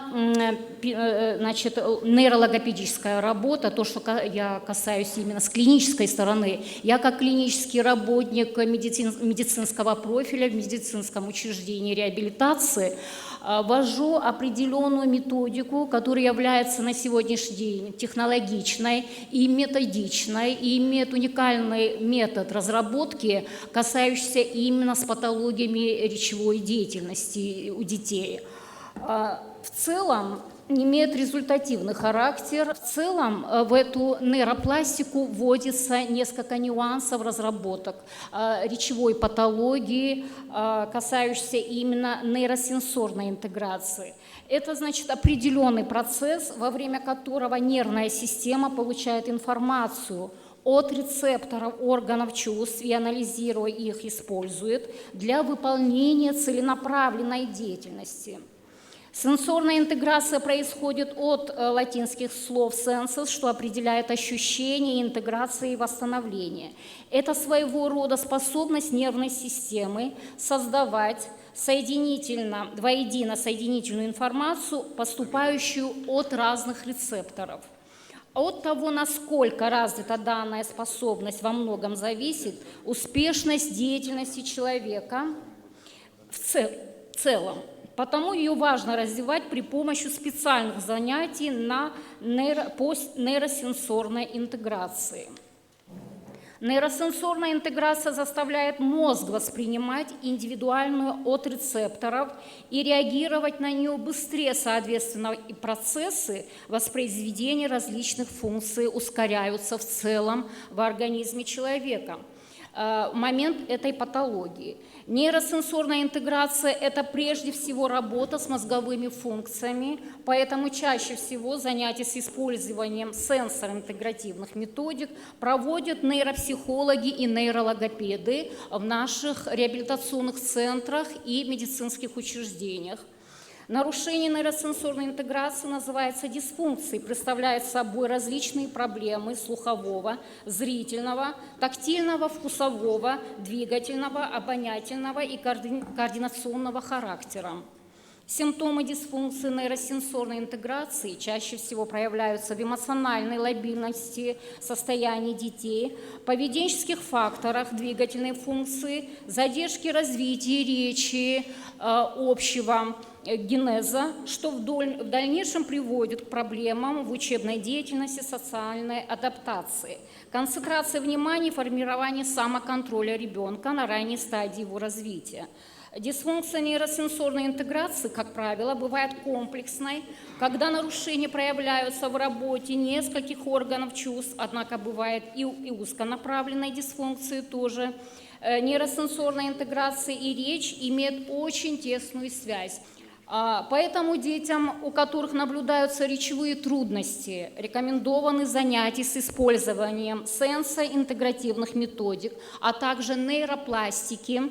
нейрологопедическая работа, то, что я касаюсь именно с клинической стороны, я как клинический работник медицинского профиля в медицинском учреждении реабилитации ввожу определенную методику, которая является на сегодняшний день технологичной и методичной, и имеет уникальный метод разработки, касающийся именно с патологиями речевой деятельности у детей. В целом имеет результативный характер. В целом в эту нейропластику вводится несколько нюансов разработок речевой патологии, касающейся именно нейросенсорной интеграции. Это значит определенный процесс, во время которого нервная система получает информацию от рецепторов органов чувств и, анализируя их, использует для выполнения целенаправленной деятельности. Сенсорная интеграция происходит от латинских слов «sensus», что определяет ощущение, интеграция и восстановление. Это своего рода способность нервной системы создавать воедино соединительную информацию, поступающую от разных рецепторов. От того, насколько развита данная способность, во многом зависит успешность деятельности человека в целом. Потому ее важно развивать при помощи специальных занятий по нейросенсорной интеграции. Нейросенсорная интеграция заставляет мозг воспринимать индивидуальную от рецепторов и реагировать на нее быстрее, соответственно, и процессы воспроизведения различных функций ускоряются в целом в организме человека в момент этой патологии. Нейросенсорная интеграция – это прежде всего работа с мозговыми функциями, поэтому чаще всего занятия с использованием сенсорно-интегративных методик проводят нейропсихологи и нейрологопеды в наших реабилитационных центрах и медицинских учреждениях. Нарушение нейросенсорной интеграции называется дисфункцией, представляет собой различные проблемы слухового, зрительного, тактильного, вкусового, двигательного, обонятельного и координационного характера. Симптомы дисфункции нейросенсорной интеграции чаще всего проявляются в эмоциональной лабильности состояния детей, поведенческих факторах двигательной функции, задержке развития речи, общего генеза, что в дальнейшем приводит к проблемам в учебной деятельности, социальной адаптации, концентрации внимания и формировании самоконтроля ребенка на ранней стадии его развития. Дисфункция нейросенсорной интеграции, как правило, бывает комплексной, когда нарушения проявляются в работе нескольких органов чувств, однако бывает и узконаправленной дисфункции тоже. Нейросенсорная интеграция и речь имеют очень тесную связь. Поэтому детям, у которых наблюдаются речевые трудности, рекомендованы занятия с использованием сенсоинтегративных методик, а также нейропластики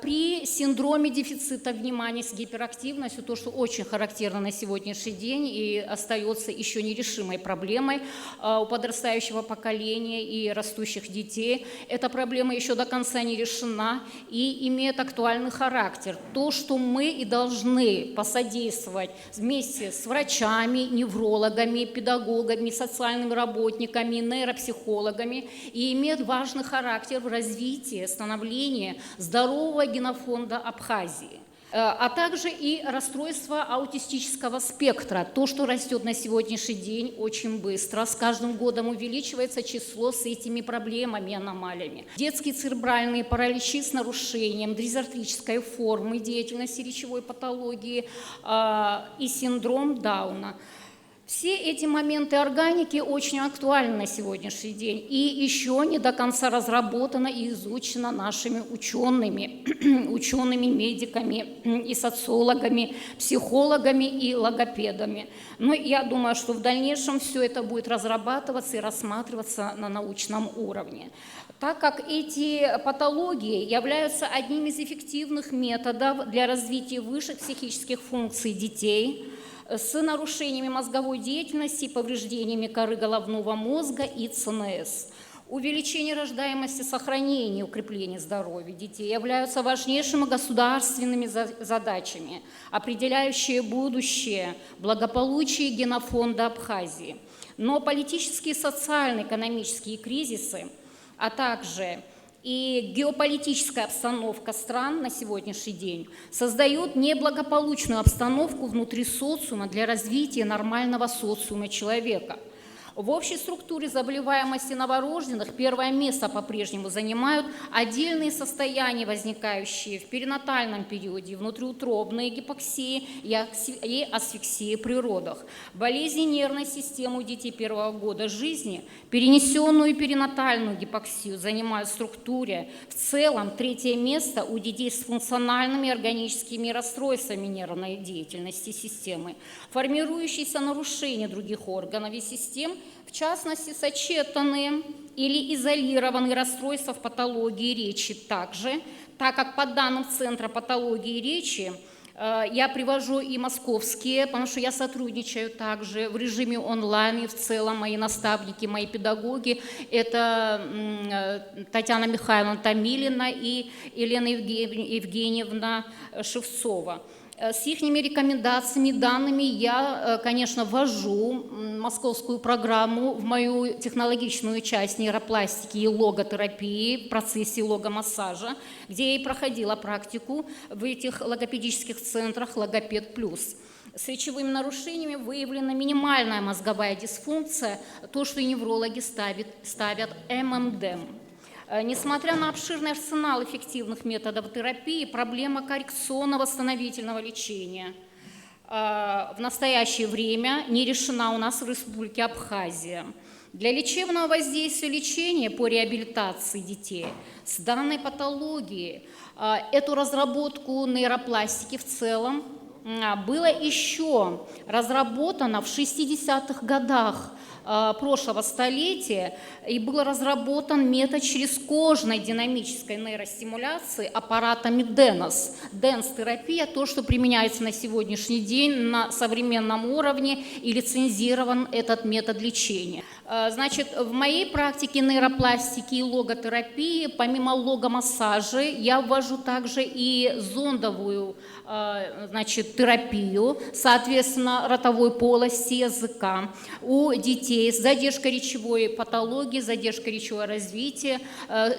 при синдроме дефицита внимания с гиперактивностью, то, что очень характерно на сегодняшний день и остается еще нерешимой проблемой у подрастающего поколения и растущих детей. Эта проблема еще до конца не решена и имеет актуальный характер. То, что мы и должны посодействовать вместе с врачами, неврологами, педагогами, социальными работниками, нейропсихологами, и имеет важный характер в развитии, становлении здорового генофонда Абхазии, а также и расстройство аутистического спектра, то, что растет на сегодняшний день очень быстро. С каждым годом увеличивается число с этими проблемами, аномалиями. Детские церебральные параличи с нарушением дизортрической формы деятельности речевой патологии и синдром Дауна. Все эти моменты органики очень актуальны на сегодняшний день и еще не до конца разработано и изучено нашими учеными, медиками и социологами, психологами и логопедами. Но я думаю, что в дальнейшем все это будет разрабатываться и рассматриваться на научном уровне. Так как эти патологии являются одним из эффективных методов для развития высших психических функций детей, с нарушениями мозговой деятельности и повреждениями коры головного мозга и ЦНС. Увеличение рождаемости, сохранение и укрепление здоровья детей являются важнейшими государственными задачами, определяющие будущее благополучия генофонда Абхазии. Но политические, социальные, экономические кризисы, а также и геополитическая обстановка стран на сегодняшний день создают неблагополучную обстановку внутри социума для развития нормального социума человека. В общей структуре заболеваемости новорожденных первое место по-прежнему занимают отдельные состояния, возникающие в перинатальном периоде, внутриутробные гипоксии и асфиксии при родах. Болезни нервной системы у детей первого года жизни, перенесенную перинатальную гипоксию занимают в структуре. В целом третье место у детей с функциональными органическими расстройствами нервной деятельности системы, формирующиеся нарушения других органов и систем, в частности, сочетанные или изолированные расстройства в патологии речи также, так как по данным Центра патологии речи, я привожу и московские, потому что я сотрудничаю также в режиме онлайн, и в целом мои наставники, мои педагоги, это Татьяна Михайловна Томилина и Елена Евгеньевна Шевцова. С их рекомендациями, данными я, конечно, ввожу московскую программу в мою технологичную часть нейропластики и логотерапии в процессе логомассажа, где я и проходила практику в этих логопедических центрах «Логопед плюс». С речевыми нарушениями выявлена минимальная мозговая дисфункция, то, что и неврологи ставят ММД. Несмотря на обширный арсенал эффективных методов терапии, проблема коррекционно-восстановительного лечения в настоящее время не решена у нас в Республике Абхазия. Для лечебного воздействия лечения по реабилитации детей с данной патологией эту разработку нейропластики в целом было еще разработано в 60-х годах прошлого столетия, и был разработан метод черезкожной динамической нейростимуляции аппаратами DENS. DENS-терапия, то, что применяется на сегодняшний день на современном уровне, и лицензирован этот метод лечения. Значит, в моей практике нейропластики и логотерапии, помимо логомассажа, я ввожу также и зондовую, значит, терапию, соответственно, ротовой полости языка у детей с задержкой речевой патологии, задержкой речевого развития,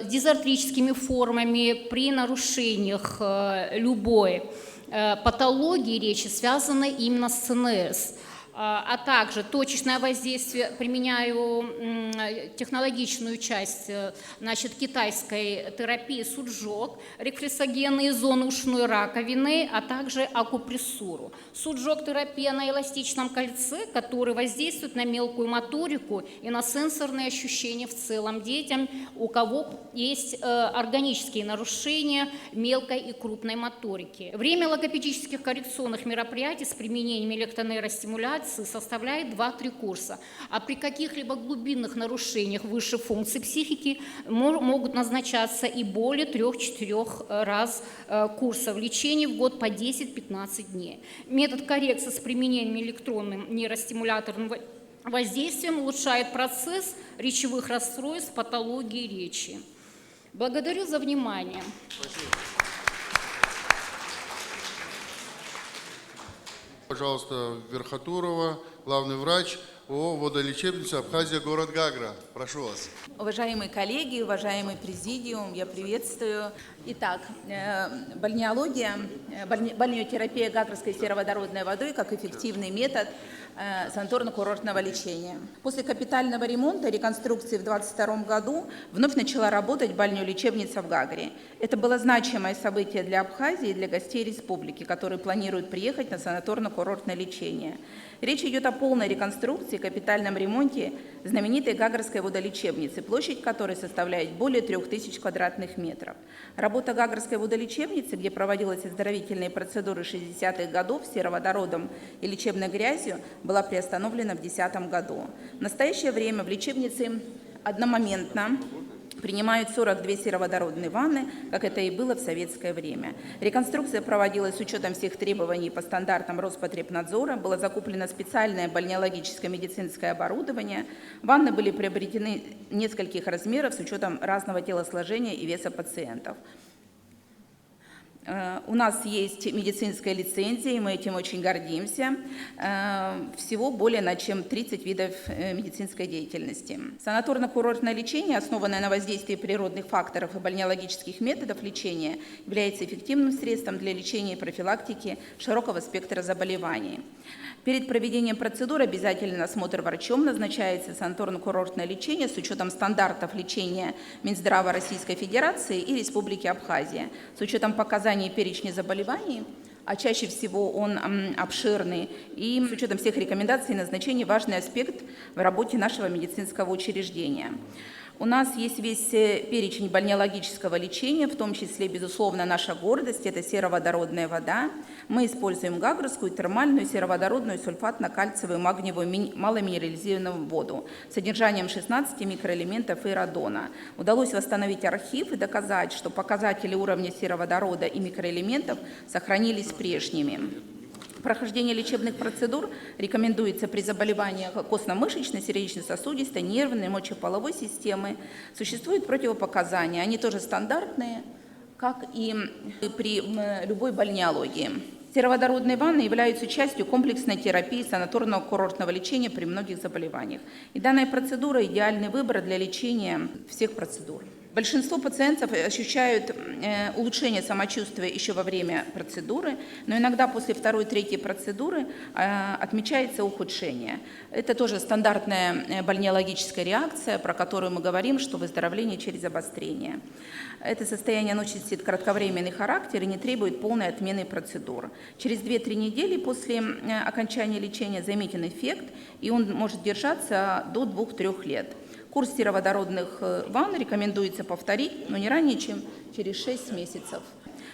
дизартрическими формами при нарушениях любой патологии речи, связанной именно с ЦНС. А также точечное воздействие, применяю технологичную часть, значит, китайской терапии суджок, рефлексогенные зоны ушной раковины, а также акупрессуру. Суджок-терапия на эластичном кольце, который воздействует на мелкую моторику и на сенсорные ощущения в целом детям, у кого есть органические нарушения мелкой и крупной моторики. Время логопедических коррекционных мероприятий с применением электронейростимуляции составляет 2-3 курса, а при каких-либо глубинных нарушениях высшей функции психики могут назначаться и более 3-4 раз курсов лечения в год по 10-15 дней. Метод коррекции с применением электронным нейростимуляторным воздействием улучшает процесс речевых расстройств, патологии речи. Благодарю за внимание. Спасибо. Пожалуйста, Верхотурова, главный врач ООО «Водолечебница Абхазия, город Гагра». Прошу вас. Уважаемые коллеги, уважаемый президиум, я приветствую. Итак, бальнеотерапия гагрской сероводородной водой как эффективный метод санаторно-курортного лечения. После капитального ремонта и реконструкции в 2022 году вновь начала работать бальнеолечебница в Гагре. Это было значимое событие для Абхазии и для гостей республики, которые планируют приехать на санаторно-курортное лечение. Речь идет о полной реконструкции и капитальном ремонте знаменитой Гагрской водолечебницы, площадь которой составляет более 3000 квадратных метров. Работа Гагрской водолечебницы, где проводились оздоровительные процедуры 60-х годов сероводородом и лечебной грязью, была приостановлена в 2010 году. В настоящее время в лечебнице одномоментно принимают 42 сероводородные ванны, как это и было в советское время. Реконструкция проводилась с учетом всех требований по стандартам Роспотребнадзора, было закуплено специальное бальнеологическое медицинское оборудование, ванны были приобретены нескольких размеров с учетом разного телосложения и веса пациентов. У нас есть медицинская лицензия, и мы этим очень гордимся. Всего более чем 30 видов медицинской деятельности. Санаторно-курортное лечение, основанное на воздействии природных факторов и бальнеологических методов лечения, является эффективным средством для лечения и профилактики широкого спектра заболеваний. Перед проведением процедуры обязательно осмотр врачом, назначается санаторно-курортное лечение с учетом стандартов лечения Минздрава Российской Федерации и Республики Абхазия, с учетом показаний и перечня заболеваний, а чаще всего он обширный, и с учетом всех рекомендаций и назначений важный аспект в работе нашего медицинского учреждения. У нас есть весь перечень бальнеологического лечения, в том числе, безусловно, наша гордость – это сероводородная вода. Мы используем гагрскую, термальную, сероводородную, сульфатно-кальциевую, магниевую, маломинерализированную воду с содержанием 16 микроэлементов и радона. Удалось восстановить архив и доказать, что показатели уровня сероводорода и микроэлементов сохранились прежними. Прохождение лечебных процедур рекомендуется при заболеваниях костно-мышечной, сердечно-сосудистой, нервной, мочеполовой системы. Существуют противопоказания, они тоже стандартные, как и при любой бальнеологии. Сероводородные ванны являются частью комплексной терапии санаторного курортного лечения при многих заболеваниях. И данная процедура – идеальный выбор для лечения всех процедур. Большинство пациентов ощущают улучшение самочувствия еще во время процедуры, но иногда после второй-третьей процедуры отмечается ухудшение. Это тоже стандартная бальнеологическая реакция, про которую мы говорим, что выздоровление через обострение. Это состояние носит кратковременный характер и не требует полной отмены процедур. Через 2-3 недели после окончания лечения заметен эффект, и он может держаться до 2-3 лет. Курс сероводородных ванн рекомендуется повторить, но не ранее, чем через 6 месяцев.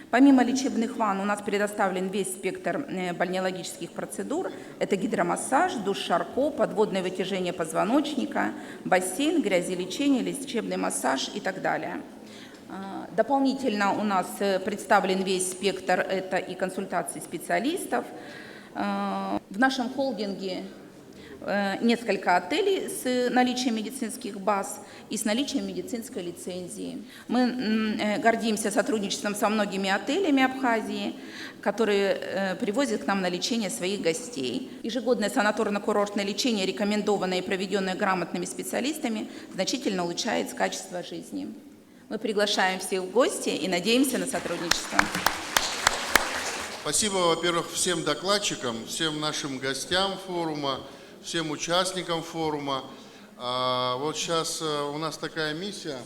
Помимо лечебных ванн у нас предоставлен весь спектр бальнеологических процедур. Это гидромассаж, душ Шарко, подводное вытяжение позвоночника, бассейн, грязелечение, лечебный массаж и так далее. Дополнительно у нас представлен весь спектр, это и консультации специалистов. В нашем холдинге несколько отелей с наличием медицинских баз и с наличием медицинской лицензии. Мы гордимся сотрудничеством со многими отелями Абхазии, которые привозят к нам на лечение своих гостей. Ежегодное санаторно-курортное лечение, рекомендованное и проведенное грамотными специалистами, значительно улучшает качество жизни. Мы приглашаем всех в гости и надеемся на сотрудничество. Спасибо, во-первых, всем докладчикам, всем нашим гостям форума, всем участникам форума. Вот сейчас у нас такая миссия,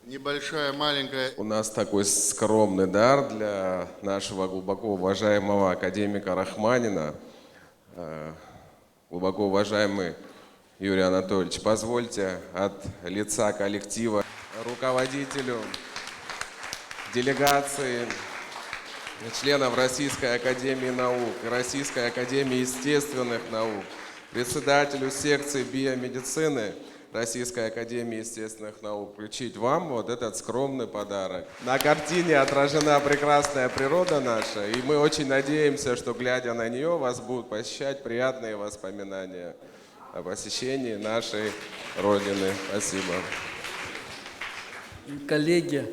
небольшая, маленькая. У нас такой скромный дар для нашего глубоко уважаемого академика Рахманина. Глубоко уважаемый Юрий Анатольевич, позвольте от лица коллектива руководителю делегации членов Российской академии наук, Российской академии естественных наук, председателю секции биомедицины Российской академии естественных наук вручить вам вот этот скромный подарок. На картине отражена прекрасная природа наша, и мы очень надеемся, что, глядя на нее, вас будут посещать приятные воспоминания о посещении нашей Родины. Спасибо. Коллеги,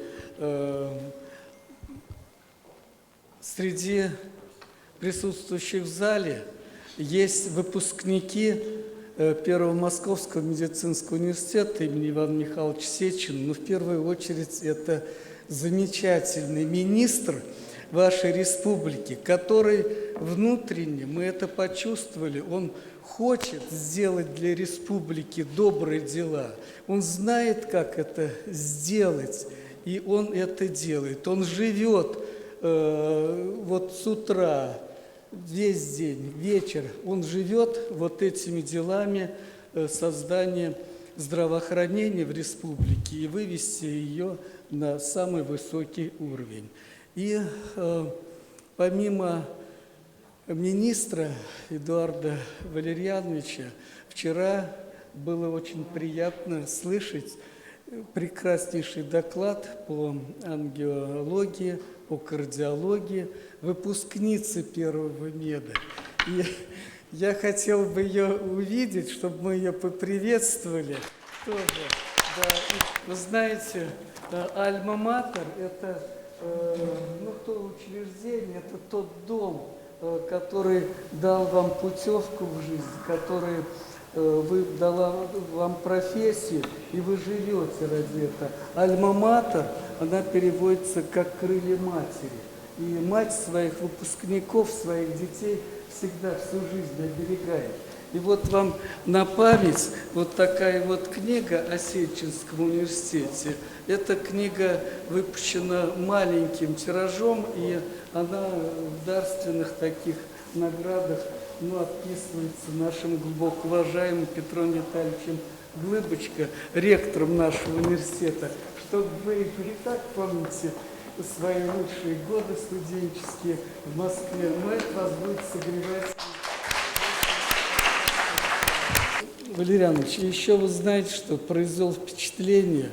среди присутствующих в зале есть выпускники Первого Московского медицинского университета имени Ивана Михайловича Сечина. Но в первую очередь это замечательный министр вашей республики, который внутренне, мы это почувствовали, он хочет сделать для республики добрые дела. Он знает, как это сделать, и он это делает. Он живет вот с утра, весь день, вечер, он живет вот этими делами создания здравоохранения в республике и вывести ее на самый высокий уровень. И помимо министра Эдуарда Валерьяновича, вчера было очень приятно слышать прекраснейший доклад по ангиологии, по кардиологии выпускницы первого меда. И я хотел бы ее увидеть, чтобы мы ее поприветствовали тоже. Да. И, вы знаете, Альма-Матер – это то учреждение, это тот дом, который дал вам путевку в жизнь, который дала вам профессию, и вы живете ради этого. Альма-Матер, она переводится как «крылья матери». И мать своих выпускников, своих детей всегда всю жизнь оберегает. И вот вам на память вот такая вот книга о Сеченском университете. Эта книга выпущена маленьким тиражом, и она в дарственных таких наградах отписывается нашим глубоко уважаемым Петром Витальевичем Глыбочко, ректором нашего университета, чтобы вы не так помните свои лучшие годы студенческие в Москве, но это вас будет согревать. Валерий Иванович, еще вы знаете, что произвел впечатление,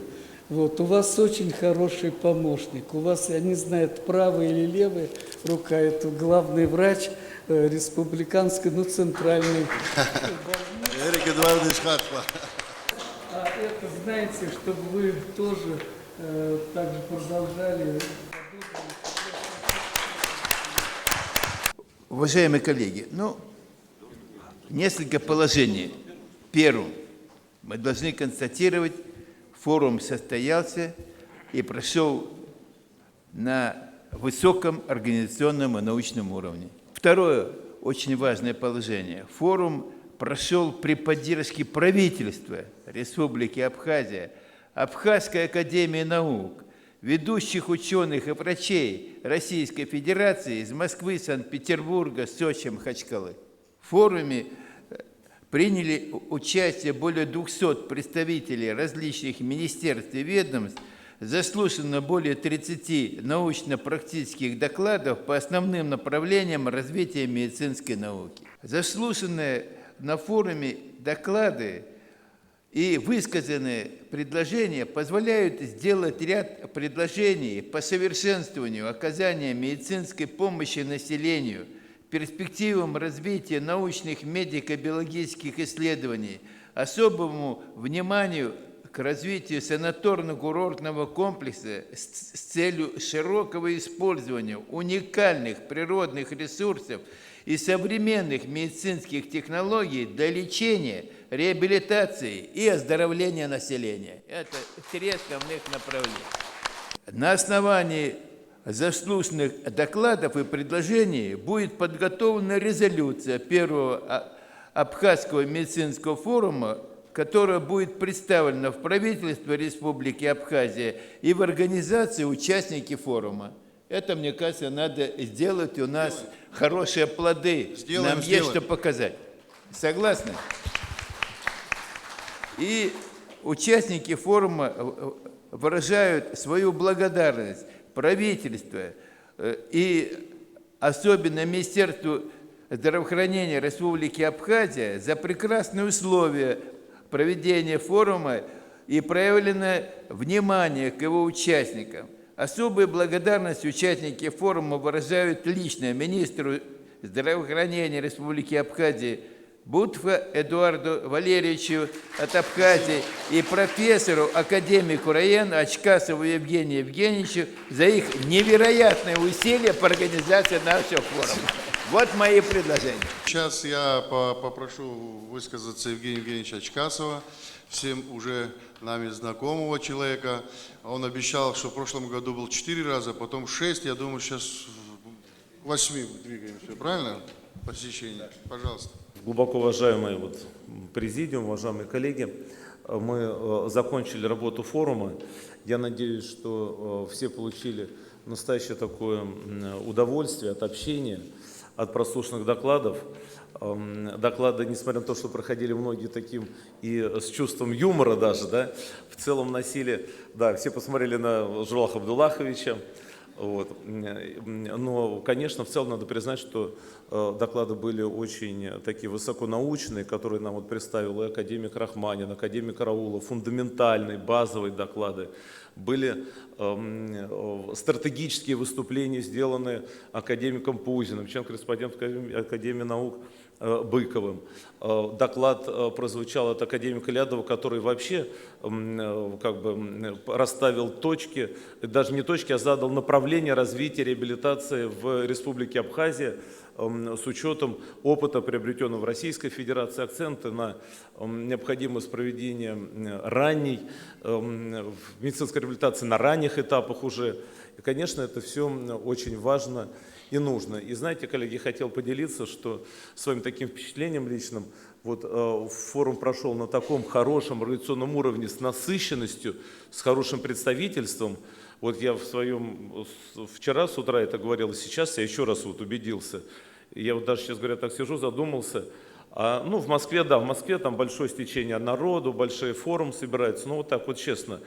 вот, у вас очень хороший помощник, у вас, я не знаю, это правая или левая рука, это главный врач республиканской, центральной больницы. Эрик Эдуардович Хатва. А это, знаете, чтобы вы тоже также продолжали. Уважаемые коллеги, несколько положений. Первым, мы должны констатировать, форум состоялся и прошел на высоком организационном и научном уровне. Второе, очень важное положение. Форум прошел при поддержке правительства Республики Абхазия, Абхазской академии наук, ведущих ученых и врачей Российской Федерации из Москвы, Санкт-Петербурга, Сочи, Махачкалы. В форуме приняли участие более 200 представителей различных министерств и ведомств, заслушано более 30 научно-практических докладов по основным направлениям развития медицинской науки. Заслушанные на форуме доклады и высказанные предложения позволяют сделать ряд предложений по совершенствованию оказания медицинской помощи населению, перспективам развития научных медико-биологических исследований, особому вниманию к развитию санаторно-курортного комплекса с целью широкого использования уникальных природных ресурсов и современных медицинских технологий для лечения, реабилитации и оздоровления населения. Это 3 основных направления. На основании заслушанных докладов и предложений будет подготовлена резолюция первого Абхазского медицинского форума, которая будет представлена в правительство Республики Абхазия и в организации участники форума. Это, мне кажется, надо сделать, у нас хорошие плоды, нам есть что показать. Согласны? И участники форума выражают свою благодарность правительству и особенно Министерству здравоохранения Республики Абхазия за прекрасные условия проведения форума и проявленное внимание к его участникам. Особую благодарность участники форума выражают лично министру здравоохранения Республики Абхазия Бутфа Эдуарду Валерьевичу от Абхазии и профессору, академику РАЕН Ачкасову Евгению Евгеньевичу за их невероятные усилия по организации нашего форума. Вот мои предложения. Сейчас я попрошу высказаться Евгения Евгеньевича Ачкасова, всем уже нами знакомого человека. Он обещал, что в прошлом году был 4 раза, потом 6. Я думаю, сейчас 8 двигаемся. Правильно? Посещение. Пожалуйста. Глубоко уважаемый президиум, уважаемые коллеги, мы закончили работу форума. Я надеюсь, что все получили настоящее такое удовольствие от общения, от прослушанных докладов. Доклады, несмотря на то, что проходили многие таким и с чувством юмора даже, да, в целом носили, да, все посмотрели на Жулаха Абдуллаховича. Вот. Но, конечно, в целом надо признать, что доклады были очень такие высоконаучные, которые нам представил и академик Рахманин, академик Раулов, фундаментальные, базовые доклады. Были стратегические выступления, сделанные академиком Пузиным, член-корреспондент Академии наук Быковым. Доклад прозвучал от академика Лядова, который вообще расставил точки, даже не точки, а задал направление развития реабилитации в Республике Абхазия с учетом опыта, приобретенного в Российской Федерации, акценты на необходимость проведения ранней медицинской реабилитации на ранних этапах уже. И, конечно, это все очень важно и нужно. И знаете, коллеги, хотел поделиться, что своим таким впечатлением личным, форум прошел на таком хорошем организационном уровне, с насыщенностью, с хорошим представительством. Вот я вчера с утра это говорил, и сейчас я еще раз убедился. Я даже, сейчас говоря, так сижу, задумался. В Москве, да, в Москве там большое стечение народу, большой форум собирается. Ну, вот так вот честно.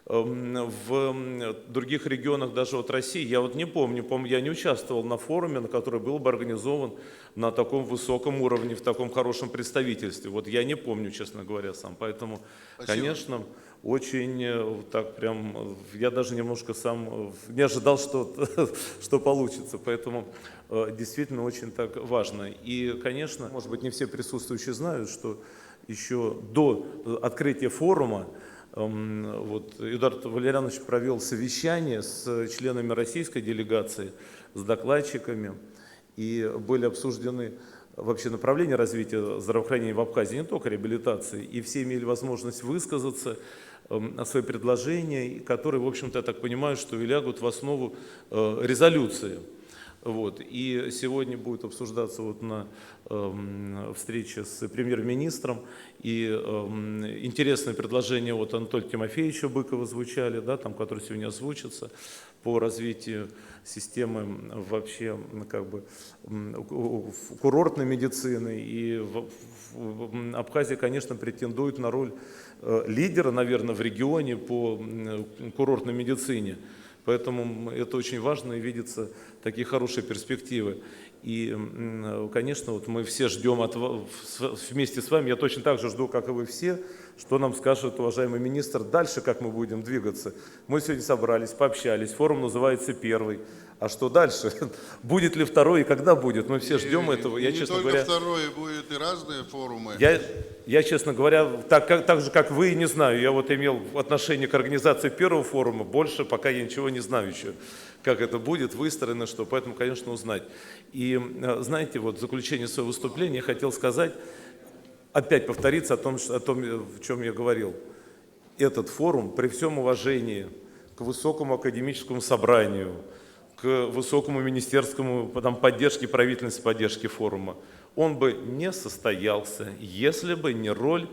В других регионах даже от России, я не помню, я не участвовал на форуме, на который был бы организован на таком высоком уровне, в таком хорошем представительстве. Вот я не помню, честно говоря, сам. Поэтому, спасибо. Конечно, очень так прям, я даже немножко сам не ожидал, что получится. Поэтому действительно очень так важно. И, конечно, может быть, не все присутствующие знают, что еще до открытия форума Эдуард Валерьянович провел совещание с членами российской делегации, с докладчиками, и были обсуждены вообще направления развития здравоохранения в Абхазии, не только реабилитации, и все имели возможность высказаться о свои предложения, которые, в общем-то, я так понимаю, что и лягут в основу резолюции. И сегодня будет обсуждаться на встрече с премьер-министром, и интересные предложения от Анатолия Тимофеевича Быкова звучали, да, которые сегодня озвучатся по развитию системы вообще курортной медицины. И Абхазия, конечно, претендует на роль лидера, наверное, в регионе по курортной медицине. Поэтому это очень важно и видятся такие хорошие перспективы. И, конечно, вот мы все ждем вместе с вами, я точно так же жду, как и вы все, что нам скажет уважаемый министр дальше, как мы будем двигаться. Мы сегодня собрались, пообщались, форум называется «Первый». А что дальше? Будет ли второй и когда будет? Мы все ждем этого. Я, честно говоря, второй, будет и разные форумы. Я, честно говоря, так же, как вы, не знаю. Я вот имел отношение к организации первого форума, больше пока я ничего не знаю еще, как это будет выстроено, что, поэтому, конечно, узнать. И, знаете, вот в заключение своего выступления я хотел сказать, опять повториться о том, в чем я говорил. Этот форум, при всем уважении к высокому академическому собранию, к высокому министерскому поддержке, правительной поддержки форума, он бы не состоялся, если бы не роль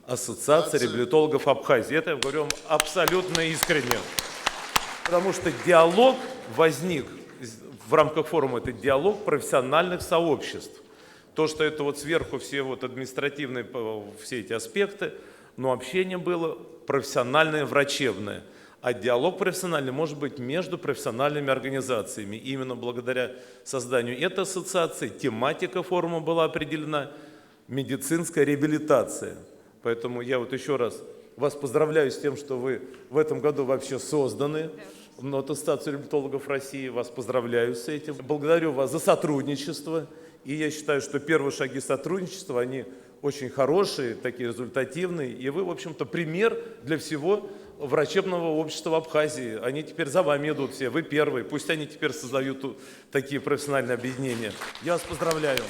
Ассоциации реабилитологов Абхазии. Это я говорю вам абсолютно искренне. Потому что диалог возник в рамках форума, это диалог профессиональных сообществ. То, что это вот сверху все вот административные все эти аспекты, но общение было профессиональное, врачебное. А диалог профессиональный может быть между профессиональными организациями. И именно благодаря созданию этой ассоциации тематика форума была определена – медицинская реабилитация. Поэтому я вот еще раз вас поздравляю с тем, что вы в этом году вообще созданы в Ассоциацию реабилитологов России. Вас поздравляю с этим. Благодарю вас за сотрудничество. И я считаю, что первые шаги сотрудничества, они очень хорошие, такие результативные. И вы, в общем-то, пример для всего врачебного общества Абхазии. Они теперь за вами идут все, вы первые. Пусть они теперь создают такие профессиональные объединения. Я вас поздравляю.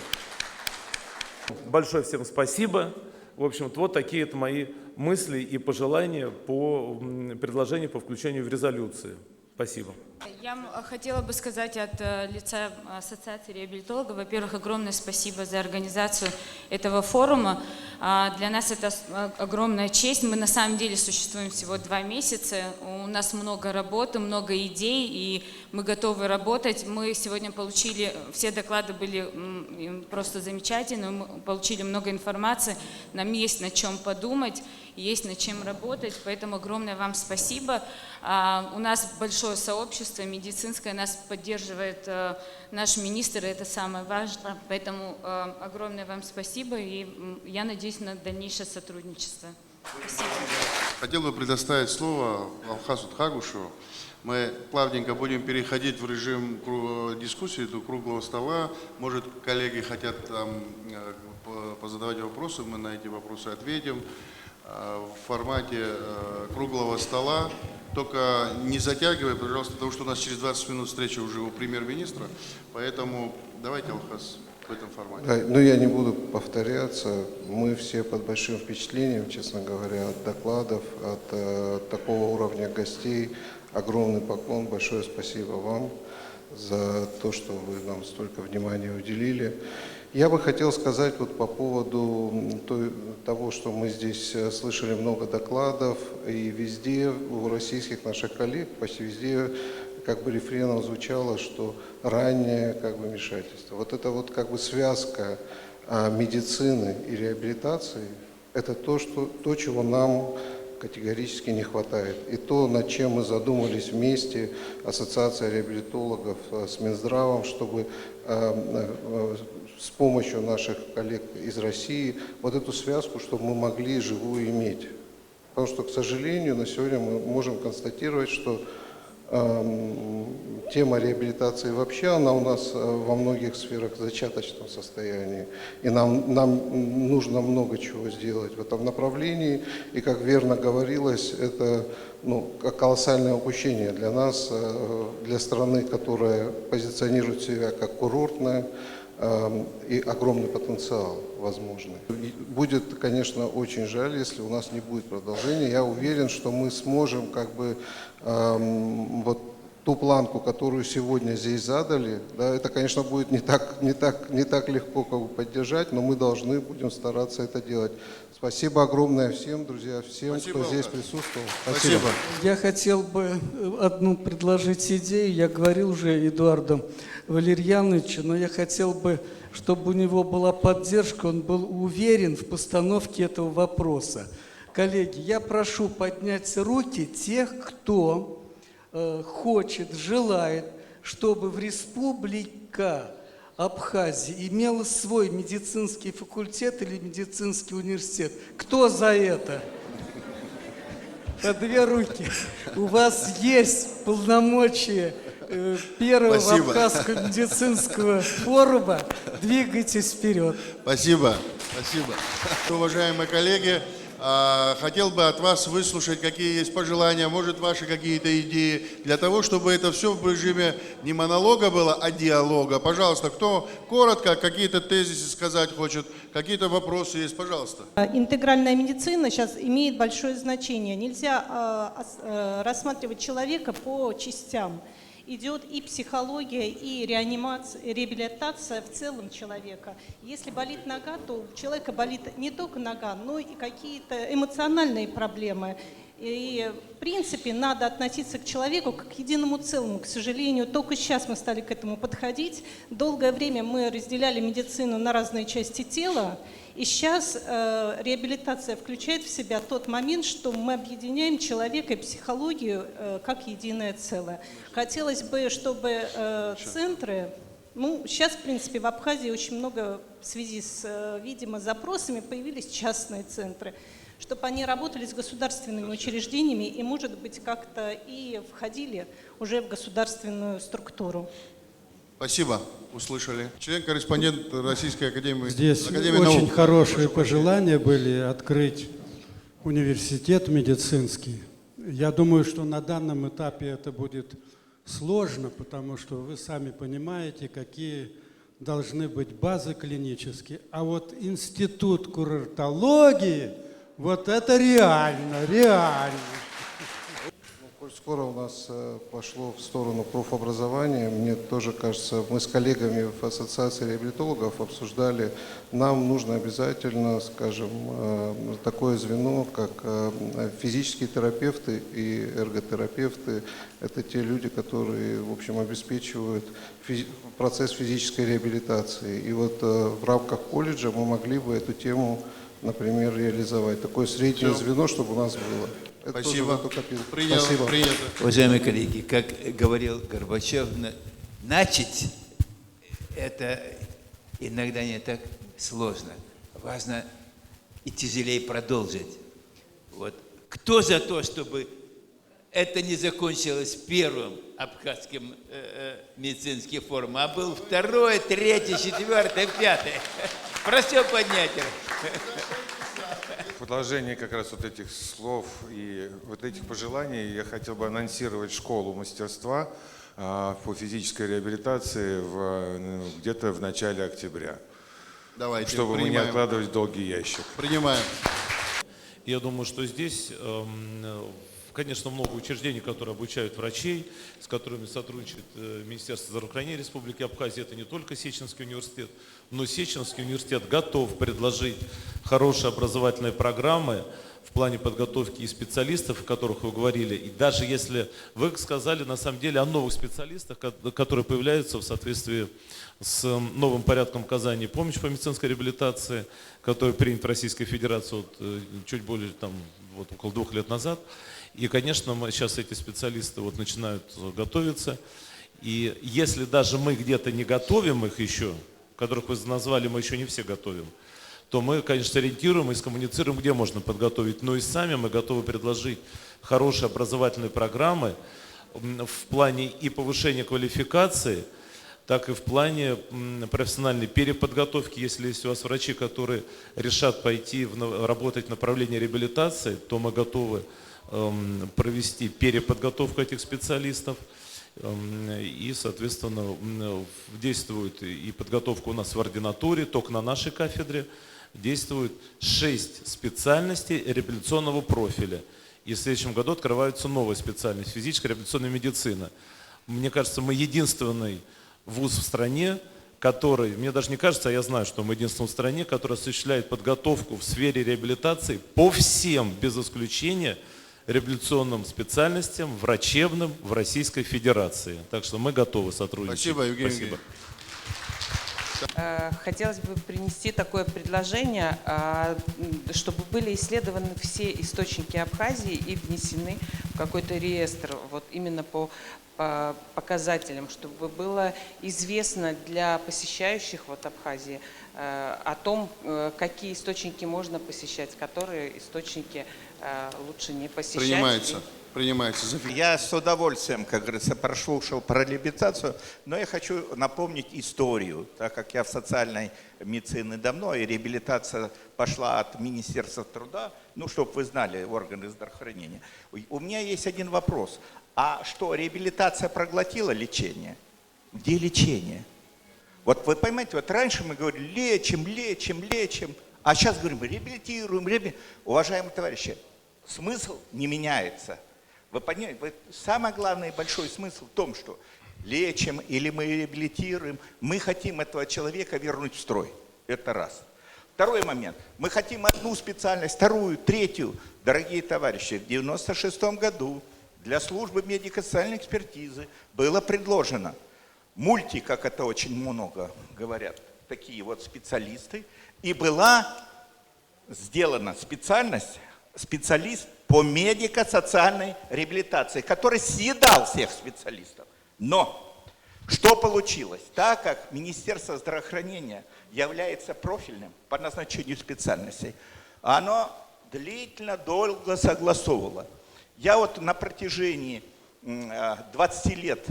Большое всем спасибо. В общем-то, вот такие это мои мысли и пожелания по предложению по включению в резолюцию. Спасибо. Я хотела бы сказать от лица Ассоциации реабилитологов, во-первых, огромное спасибо за организацию этого форума. Для нас это огромная честь. Мы на самом деле существуем всего 2 месяца. У нас много работы, много идей, и мы готовы работать. Мы сегодня получили, все доклады были просто замечательные, мы получили много информации. Нам есть над чем подумать, есть над чем работать, поэтому огромное вам спасибо. У нас большое сообщество медицинское, нас поддерживает наш министр, и это самое важное. Поэтому огромное вам спасибо, и я надеюсь на дальнейшее сотрудничество. Спасибо. Хотел бы предоставить слово Алхасу Тхагушу. Мы плавненько будем переходить в режим дискуссии, до круглого стола. Может, коллеги хотят там позадавать вопросы, мы на эти вопросы ответим. В формате круглого стола. Только не затягивай, пожалуйста, потому что у нас через 20 минут встреча уже у премьер-министра. Поэтому давайте, Алхас, в этом формате. Да, но я не буду повторяться. Мы все под большим впечатлением, честно говоря, от докладов, от такого уровня гостей. Огромный поклон, большое спасибо вам за то, что вы нам столько внимания уделили. Я бы хотел сказать вот по поводу того, что мы здесь слышали много докладов, и везде у российских наших коллег, почти везде как бы рефреном звучало, что раннее как бы вмешательство. Вот это вот как бы связка медицины и реабилитации, это то, чего нам категорически не хватает. И то, над чем мы задумались вместе, Ассоциация реабилитологов с Минздравом, чтобы с помощью наших коллег из России вот эту связку, чтобы мы могли живую иметь. Потому что, к сожалению, на сегодня мы можем констатировать, что тема реабилитации вообще, она у нас во многих сферах в зачаточном состоянии. И нам нужно много чего сделать в этом направлении. И, как верно говорилось, это колоссальное упущение для нас, для страны, которая позиционирует себя как курортная, и огромный потенциал возможный. Будет, конечно, очень жаль, если у нас не будет продолжения. Я уверен, что мы сможем как бы вот ту планку, которую сегодня здесь задали, да, это, конечно, будет не так легко как бы поддержать, но мы должны будем стараться это делать. Спасибо огромное всем, друзья, всем, кто здесь присутствовал. Спасибо. Я хотел бы одну предложить идею. Я говорил уже Эдуарду Валерьяновичу, но я хотел бы, чтобы у него была поддержка, он был уверен в постановке этого вопроса. Коллеги, я прошу поднять руки тех, кто хочет, желает, чтобы в Республика Абхазия имела свой медицинский факультет или медицинский университет. Кто за это? По 2 руки. У вас есть полномочия первого Абхазского медицинского форума. Двигайтесь вперед. Спасибо. Спасибо. Уважаемые коллеги, хотел бы от вас выслушать, какие есть пожелания, может, ваши какие-то идеи, для того, чтобы это все в режиме не монолога было, а диалога. Пожалуйста, кто коротко какие-то тезисы сказать хочет, какие-то вопросы есть, пожалуйста. Интегральная медицина сейчас имеет большое значение. Нельзя рассматривать человека по частям. Идет и психология, и реабилитация в целом человека. Если болит нога, то у человека болит не только нога, но и какие-то эмоциональные проблемы. И, в принципе, надо относиться к человеку как к единому целому. К сожалению, только сейчас мы стали к этому подходить. Долгое время мы разделяли медицину на разные части тела. И сейчас реабилитация включает в себя тот момент, что мы объединяем человека и психологию как единое целое. Хотелось бы, чтобы центры, сейчас, в принципе, в Абхазии очень много в связи с, видимо, запросами появились частные центры, чтобы они работали с государственными учреждениями и, может быть, как-то и входили уже в государственную структуру. Спасибо, услышали. Член-корреспондент Российской Академии, Здесь Академии очень наук. хорошие пожелания были открыть университет медицинский. Я думаю, что на данном этапе это будет сложно, потому что вы сами понимаете, какие должны быть базы клинические. А вот институт курортологии, вот это реально, реально. Коль скоро у нас пошло в сторону профобразования, мне тоже кажется, мы с коллегами в Ассоциации реабилитологов обсуждали, нам нужно обязательно, скажем, такое звено, как физические терапевты и эрготерапевты. Это те люди, которые, в общем, обеспечивают процесс физической реабилитации. И вот в рамках колледжа мы могли бы эту тему, например, реализовать. Такое среднее звено, чтобы у нас было. Это Спасибо. Принято. Спасибо. Принято. Уважаемые коллеги, как говорил Горбачев, начать это иногда не так сложно. Важно и тяжелее продолжить. Вот. Кто за то, чтобы это не закончилось первым Абхазским медицинским форумом, а был 2-й, 3-й, 4-й, 5-й? Прошу поднять руку. В продолжении как раз вот этих слов и вот этих пожеланий я хотел бы анонсировать школу мастерства по физической реабилитации где-то в начале октября. Давайте, чтобы мы не откладывать в долгий ящик. Принимаем. Я думаю, что здесь, конечно, много учреждений, которые обучают врачей, с которыми сотрудничает Министерство здравоохранения Республики Абхазия. Это не только Сеченский университет, но Сеченский университет готов предложить хорошие образовательные программы в плане подготовки и специалистов, о которых вы говорили. И даже если вы сказали на самом деле о новых специалистах, которые появляются в соответствии с новым порядком оказания помощи по медицинской реабилитации, который принят в Российской Федерации чуть более около 2 лет назад. И, конечно, сейчас эти специалисты начинают готовиться. И если даже мы где-то не готовим их еще, которых вы назвали, мы еще не все готовим, то мы, конечно, ориентируем и скоммуницируем, где можно подготовить. Но и сами мы готовы предложить хорошие образовательные программы в плане и повышения квалификации, так и в плане профессиональной переподготовки. Если есть у вас врачи, которые решат пойти работать в направлении реабилитации, то мы готовы провести переподготовку этих специалистов. И, соответственно, действует и подготовка у нас в ординатуре, только на нашей кафедре. Действует 6 специальностей реабилитационного профиля. И в следующем году открываются новые специальности – физическая реабилитационная медицина. Мне кажется, мы единственный вуз в стране, который, мне даже не кажется, а я знаю, что мы единственный в стране, который осуществляет подготовку в сфере реабилитации по всем, без исключения, реабилитационным специальностям, врачебным в Российской Федерации. Так что мы готовы сотрудничать. Спасибо, Евгений. Спасибо. хотелось бы принести такое предложение, чтобы были исследованы все источники Абхазии и внесены в какой-то реестр, вот именно по показателям, чтобы было известно для посещающих вот Абхазии о том, какие источники можно посещать, которые источники лучше не посещать. Принимается. Я с удовольствием, как говорится, прослушал про реабилитацию, но я хочу напомнить историю, так как я в социальной медицине давно, и реабилитация пошла от Министерства труда, ну, чтобы вы знали, органы здравоохранения. У меня есть один вопрос. А что, реабилитация проглотила лечение? Где лечение? Вот вы понимаете, вот раньше мы говорили, лечим, а сейчас говорим, реабилитируем. Уважаемые товарищи, смысл не меняется. Вы понимаете, самый главный и большой смысл в том, что лечим или мы реабилитируем, мы хотим этого человека вернуть в строй. Это раз. Второй момент. Мы хотим одну специальность, вторую, третью. Дорогие товарищи, в 1996 году для службы медико-социальной экспертизы было предложено как это очень много говорят, такие вот специалисты, и была сделана специалист по медико-социальной реабилитации, который съедал всех специалистов. Но что получилось? Так как Министерство здравоохранения является профильным по назначению специальностей, оно длительно, долго согласовывало. Я вот на протяжении 20 лет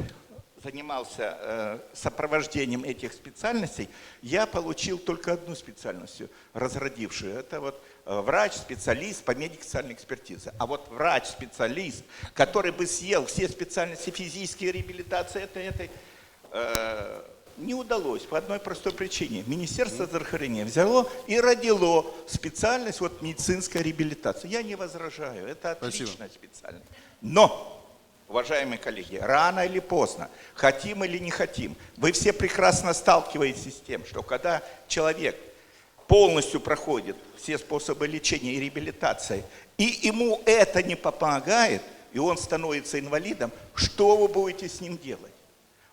занимался сопровождением этих специальностей, я получил только одну специальность, разродившую. Это вот врач-специалист по медико-социальной экспертизе. А вот врач-специалист, который бы съел все специальности физические реабилитации, не удалось по одной простой причине. Министерство здравоохранения взяло и родило специальность вот медицинская реабилитация. Я не возражаю, это отличная специальность. Но, уважаемые коллеги, рано или поздно, хотим или не хотим, вы все прекрасно сталкиваетесь с тем, что когда человек полностью проходит все способы лечения и реабилитации, и ему это не помогает, и он становится инвалидом, что вы будете с ним делать?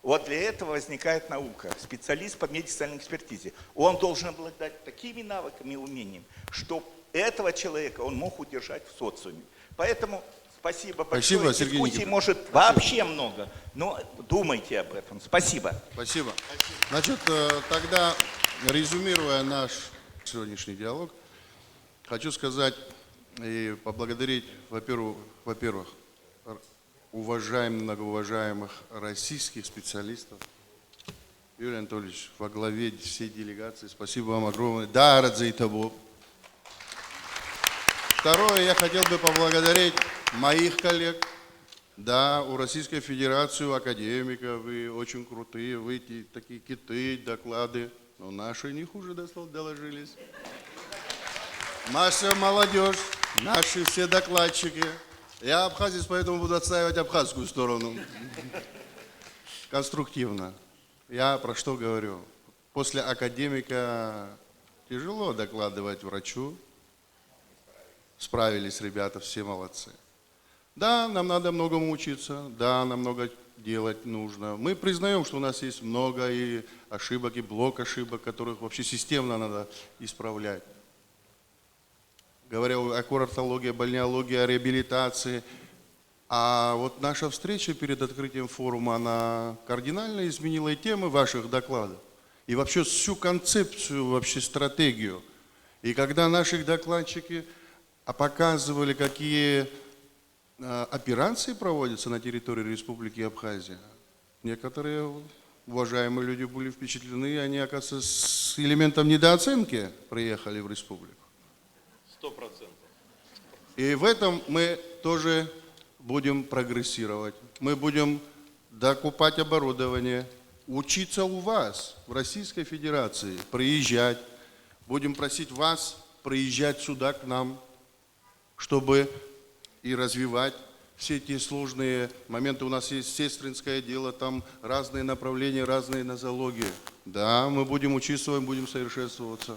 Вот для этого возникает наука, специалист по медико-социальной экспертизе. Он должен обладать такими навыками и умениями, что этого человека он мог удержать в социуме. Поэтому спасибо большое. Спасибо, Сергей Дискуссий Никитич. может вообще много, но думайте об этом. Спасибо. Спасибо. Значит, тогда, резюмируя наш сегодняшний диалог, хочу сказать и поблагодарить, во-первых, многоуважаемых российских специалистов. Юрий Анатольевич, во главе всей делегации, спасибо вам огромное. Да, ради того. Второе, я хотел бы поблагодарить моих коллег. Да, у Российской Федерации, академиков, вы очень крутые, вы такие киты, доклады, но наши не хуже доложились. Наша молодежь, наши все докладчики. Я абхазец, поэтому буду отстаивать абхазскую сторону. Конструктивно. Я про что говорю? После академика тяжело докладывать врачу. Справились ребята, все молодцы. Да, нам надо многому учиться, да, нам много делать нужно. Мы признаем, что у нас есть много и ошибок, и блок ошибок, которых вообще системно надо исправлять. Говоря о курортологии, бальнеологии, о реабилитации. А вот наша встреча перед открытием форума, она кардинально изменила и темы ваших докладов, и вообще всю концепцию, вообще стратегию. И когда наши докладчики показывали, какие операции проводятся на территории Республики Абхазия, некоторые уважаемые люди были впечатлены, они, оказывается, с элементом недооценки приехали в республику. 100%. И в этом мы тоже будем прогрессировать. Мы будем докупать оборудование, учиться у вас в Российской Федерации, приезжать. Будем просить вас приезжать сюда к нам, чтобы и развивать все эти сложные моменты. У нас есть сестринское дело, там разные направления, разные нозологии. Да, мы будем учиться, будем совершенствоваться.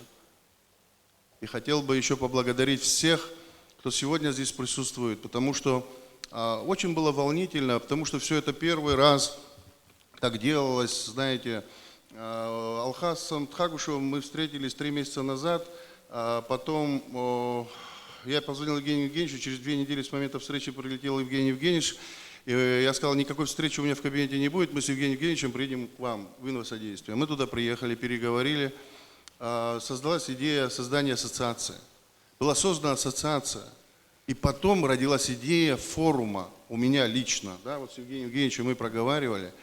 И хотел бы еще поблагодарить всех, кто сегодня здесь присутствует, потому что очень было волнительно, потому что все это первый раз так делалось, знаете, Алхасом Тхагушевым мы встретились 3 месяца назад. Потом я позвонил Евгению Евгеньевичу, через 2 недели с момента встречи прилетел Евгений Евгеньевич. И я сказал, никакой встречи у меня в кабинете не будет, мы с Евгением Евгеньевичем приедем к вам в инвосодействие. Мы туда приехали, переговорили. Создалась идея создания ассоциации. Была создана ассоциация. И потом родилась идея форума у меня лично. Да, вот с Евгением Евгеньевичем мы проговаривали.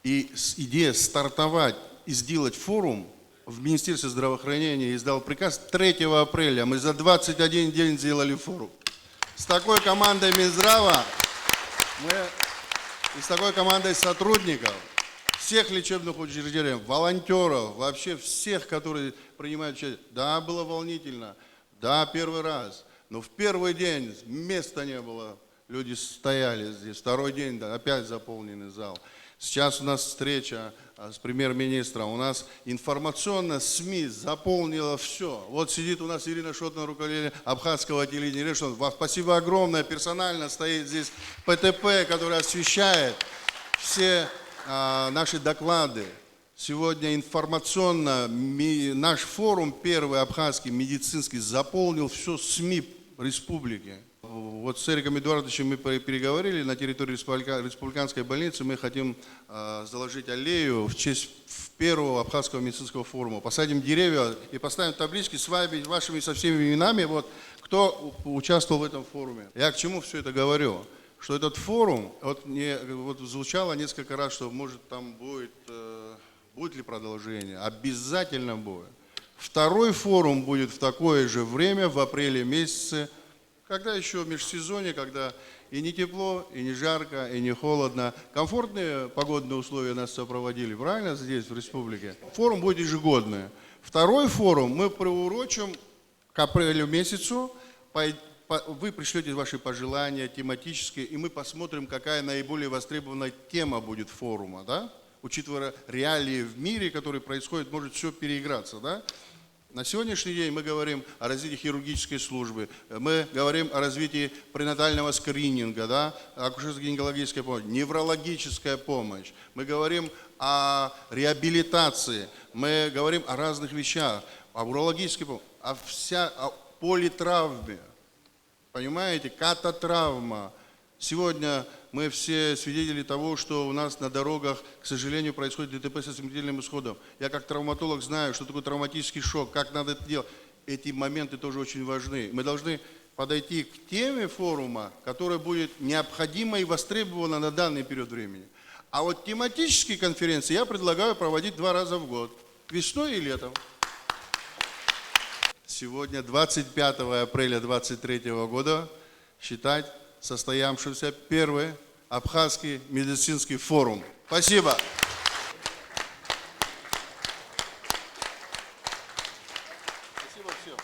И идея стартовать и сделать форум в Министерстве здравоохранения издал приказ 3 апреля. Мы за 21 день сделали форум. С такой командой Минздрава, и с такой командой сотрудников, всех лечебных учреждений, волонтеров, вообще всех, которые принимают участие. Да, было волнительно, да, первый раз, но в первый день места не было, люди стояли здесь, второй день, да, опять заполненный зал. Сейчас у нас встреча с премьер-министром, у нас информационно СМИ заполнила все. Вот сидит у нас Ирина Шотна, руководитель абхазского телевидения. Ирина Шотна, спасибо огромное, персонально стоит здесь ПТП, который освещает все наши доклады. Сегодня информационно наш форум, первый абхазский, медицинский, заполнил все СМИ республики. Вот с Эриком Эдуардовичем мы переговорили, на территории республиканской больницы мы хотим заложить аллею в честь первого абхазского медицинского форума. Посадим деревья и поставим таблички с вами, вашими со всеми именами, вот, кто участвовал в этом форуме. Я к чему все это говорю? Что этот форум, вот звучало несколько раз, что может там будет ли продолжение, обязательно будет. Второй форум будет в такое же время, в апреле месяце, когда еще межсезонье, когда и не тепло, и не жарко, и не холодно. Комфортные погодные условия нас сопроводили, правильно, здесь, в республике? Форум будет ежегодный. Второй форум мы приурочим к апрелю месяцу. Вы пришлете ваши пожелания тематические, и мы посмотрим, какая наиболее востребованная тема будет форума, да? Учитывая реалии в мире, которые происходят, может все переиграться, да? На сегодняшний день мы говорим о развитии хирургической службы, мы говорим о развитии пренатального скрининга, да, акушерско-гинекологическая помощь, неврологическая помощь, мы говорим о реабилитации, мы говорим о разных вещах, о урологической помощи, о политравме, понимаете, кататравма. Сегодня мы все свидетели того, что у нас на дорогах, к сожалению, происходит ДТП со смертельным исходом. Я как травматолог знаю, что такое травматический шок, как надо это делать. Эти моменты тоже очень важны. Мы должны подойти к теме форума, которая будет необходима и востребована на данный период времени. А вот тематические конференции я предлагаю проводить 2 раза в год, весной и летом. Сегодня, 25 апреля 2023 года, считать состоявшийся первый абхазский медицинский форум. Спасибо. Спасибо всем.